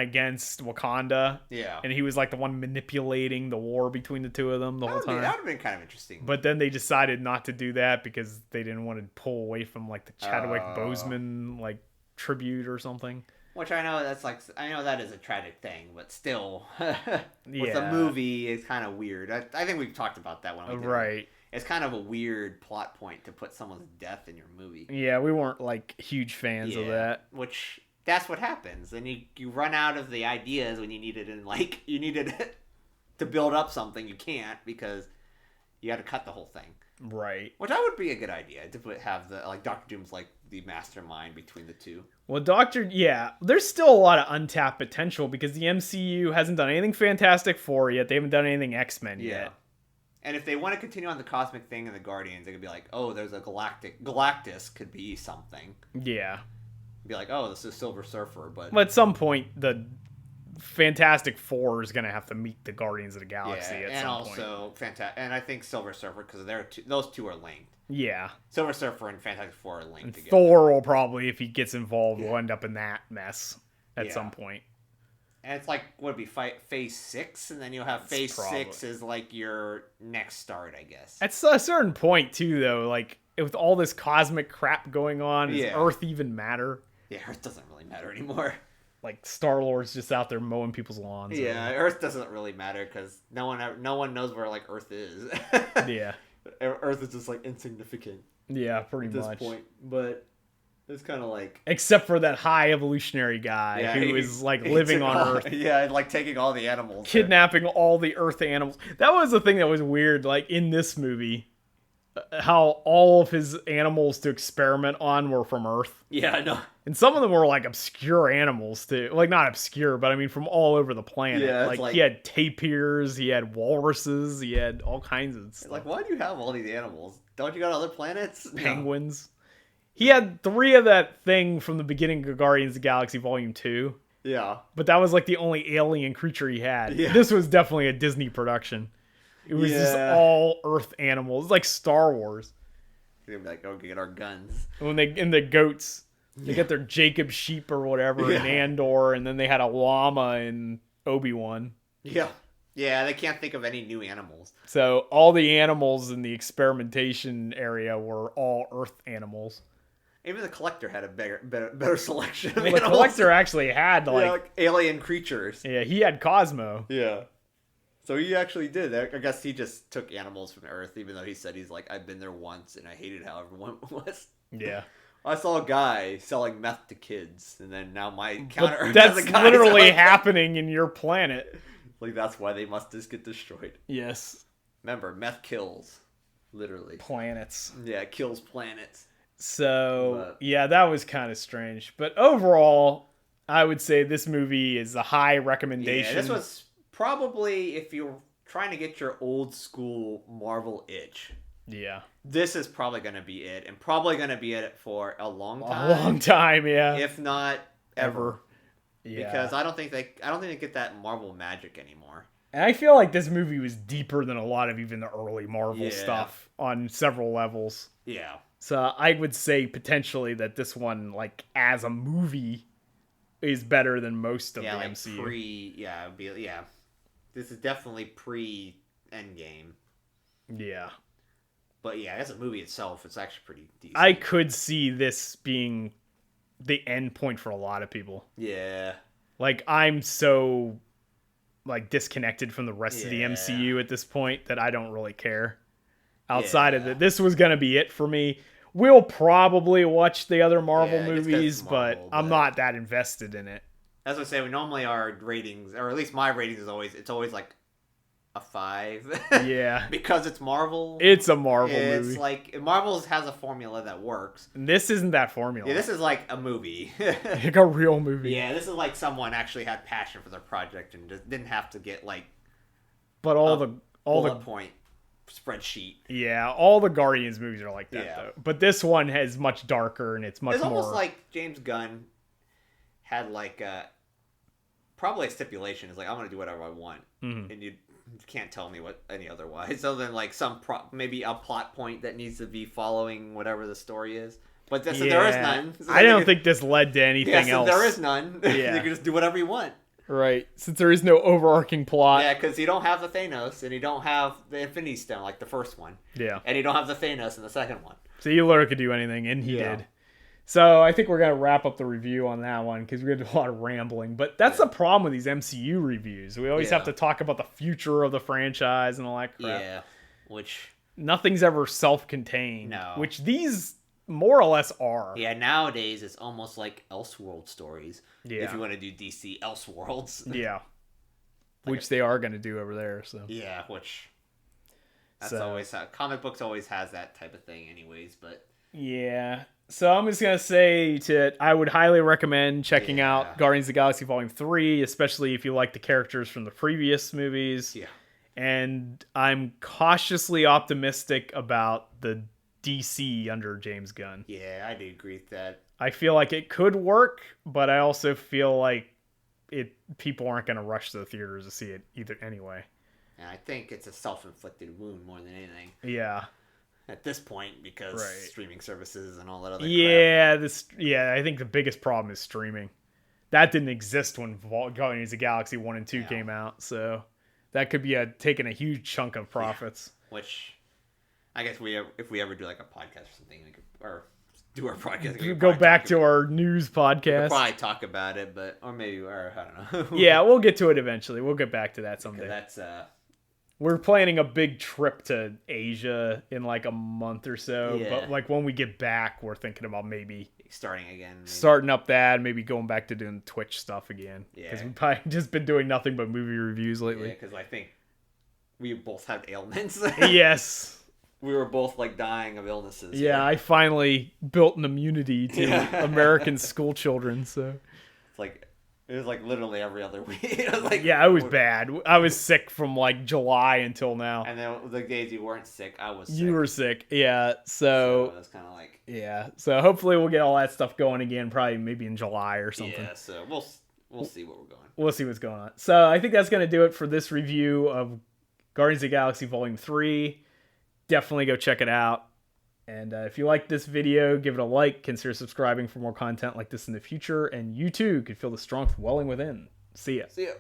against Wakanda. Yeah. And he was, like, the one manipulating the war between the two of them the whole time. That would have been kind of interesting. But then they decided not to do that because they didn't want to pull away from, like, the Chadwick Boseman, like, tribute or something. Which I know that is a tragic thing, but still, with the movie, it's kind of weird. I think we've talked about that when we did it. It's kind of a weird plot point to put someone's death in your movie. Yeah, we weren't like huge fans of that. Which that's what happens, and you run out of the ideas when you needed it to build up something. You can't because you got to cut the whole thing. Right. Which that would be a good idea to have Doctor Doom's like the mastermind between the two. Well, there's still a lot of untapped potential because the MCU hasn't done anything Fantastic Four yet. They haven't done anything X-Men yet. And if they want to continue on the cosmic thing in the Guardians, they could be like, oh, there's a Galactus could be something. Yeah. Be like, oh, this is Silver Surfer, but at some point the Fantastic Four is going to have to meet the Guardians of the Galaxy at some point. And also and I think Silver Surfer, because those two are linked. Yeah. Silver Surfer and Fantastic Four are linked together. Thor will probably, if he gets involved, will end up in that mess at some point. And it's like, would it be Phase 6? And then you'll have Phase 6 as like your next start, I guess. At a certain point, too, though, like, with all this cosmic crap going on, does Earth even matter? Yeah, Earth doesn't really matter anymore. Like, Star-Lord's just out there mowing people's lawns. Yeah, Earth doesn't really matter because no one knows where, like, Earth is. Yeah. Earth is just, like, insignificant. Yeah, pretty much. At this point. But it's kind of like... Except for that high evolutionary guy who is, like, living on Earth. Yeah, like, taking all the animals. Kidnapping all the Earth animals. That was the thing that was weird, like, in this movie. How all of his animals to experiment on were from Earth. Yeah, I know. And some of them were, like, obscure animals, too. Like, not obscure, but, I mean, from all over the planet. Yeah, like, he had tapirs, he had walruses, he had all kinds of stuff. Like, why do you have all these animals? Don't you got other planets? Penguins. No. He had 3 of that thing from the beginning of Guardians of the Galaxy Volume 2. Yeah. But that was, like, the only alien creature he had. Yeah. This was definitely a Disney production. It was just all Earth animals. It's like Star Wars. They'd be like, go get our guns. When the goats, they get their Jacob sheep or whatever in Andor, and then they had a llama in Obi-Wan. Yeah. Yeah, they can't think of any new animals. So all the animals in the experimentation area were all Earth animals. Even the Collector had a better selection of animals. The Collector actually had like alien creatures. Yeah, he had Cosmo. Yeah. So he actually did. I guess he just took animals from Earth, even though he said he's like, I've been there once and I hated how everyone was. Yeah. I saw a guy selling meth to kids, and then now my counter. That's literally happening in your planet. Like, that's why they must just get destroyed. Yes. Remember, meth kills. Literally. Planets. Yeah, it kills planets. So, that was kind of strange. But overall, I would say this movie is a high recommendation. Yeah, this was probably, if you're trying to get your old school Marvel itch. Yeah. This is probably going to be it, and probably going to be it for a long time. A long time, yeah. If not ever. Yeah. Because I don't think they get that Marvel magic anymore. And I feel like this movie was deeper than a lot of even the early Marvel stuff on several levels. Yeah. So I would say potentially that this one, like, as a movie, is better than most of the MCU. This is definitely pre-Endgame. Yeah. But yeah, as a movie itself, it's actually pretty decent. I could see this being the end point for a lot of people. Yeah. Like, I'm so, like, disconnected from the rest of the MCU at this point that I don't really care. Outside of it, this was going to be it for me. We'll probably watch the other Marvel movies, but I'm not that invested in it. As I say, we normally our ratings, or at least my ratings, it's always like a 5. Yeah. Because it's Marvel. It's a Marvel movie. It's like Marvel has a formula that works. And this isn't that formula. Yeah, this is like a movie. Like a real movie. Yeah, this is like someone actually had passion for their project and just didn't have to get like all bullet the point spreadsheet. Yeah, all the Guardians movies are like that though. But this one is much darker and it's much more. It's almost like James Gunn had like probably a stipulation. Is like, I'm gonna do whatever I want, and you can't tell me what any otherwise. So then like maybe a plot point that needs to be following whatever the story is. But there is none. So I don't think this led to anything else. There is none. Yeah. You can just do whatever you want. Right, since there is no overarching plot. Yeah, because you don't have the Thanos, and you don't have the Infinity Stone like the first one. Yeah. And you don't have the Thanos in the second one. So you literally could do anything, and he did. So I think we're going to wrap up the review on that one, because we had a lot of rambling. But that's the problem with these MCU reviews. We always have to talk about the future of the franchise and all that crap. Yeah, which... Nothing's ever self-contained. No. Which these more or less are. Yeah, nowadays it's almost like Elseworld stories. Yeah. If you want to do DC Elseworlds. Yeah. Which they are going to do over there. So. Yeah, which... That's always how... Comic books always has that type of thing anyways, but... Yeah. So I'm just going to say I would highly recommend checking out Guardians of the Galaxy Volume 3, especially if you like the characters from the previous movies. Yeah. And I'm cautiously optimistic about the DC under James Gunn. Yeah, I do agree with that. I feel like it could work, but I also feel like people aren't going to rush to the theaters to see it either anyway. And I think it's a self-inflicted wound more than anything. Yeah. At this point, because streaming services and all that other crap. I think the biggest problem is streaming. That didn't exist when Guardians of the Galaxy 1 and 2 came out, so that could be taking a huge chunk of profits. Yeah. Which, I guess if we ever do like a podcast or something, or do our podcast, go back to our news podcast. We'll probably talk about it, or I don't know. Yeah, we'll get to it eventually. We'll get back to that someday. That's we're planning a big trip to Asia in like a month or so. Yeah. But like when we get back, we're thinking about maybe starting again. Starting up that, maybe going back to doing Twitch stuff again. Yeah. Because we've probably just been doing nothing but movie reviews lately. Yeah, because I think we both have ailments. Yes. We were both like dying of illnesses. Yeah, I finally built an immunity to American school children, so. It's like... It was like literally every other week. It was bad. I was sick from like July until now. And then the days you weren't sick, I was sick. You were sick, yeah. So that's kind of like... Yeah, so hopefully we'll get all that stuff going again, probably maybe in July or something. Yeah, so we'll see where we're going. We'll see what's going on. So I think that's going to do it for this review of Guardians of the Galaxy Volume 3. Definitely go check it out. And if you like this video, give it a like. Consider subscribing for more content like this in the future. And you too could feel the strength welling within. See ya. See ya.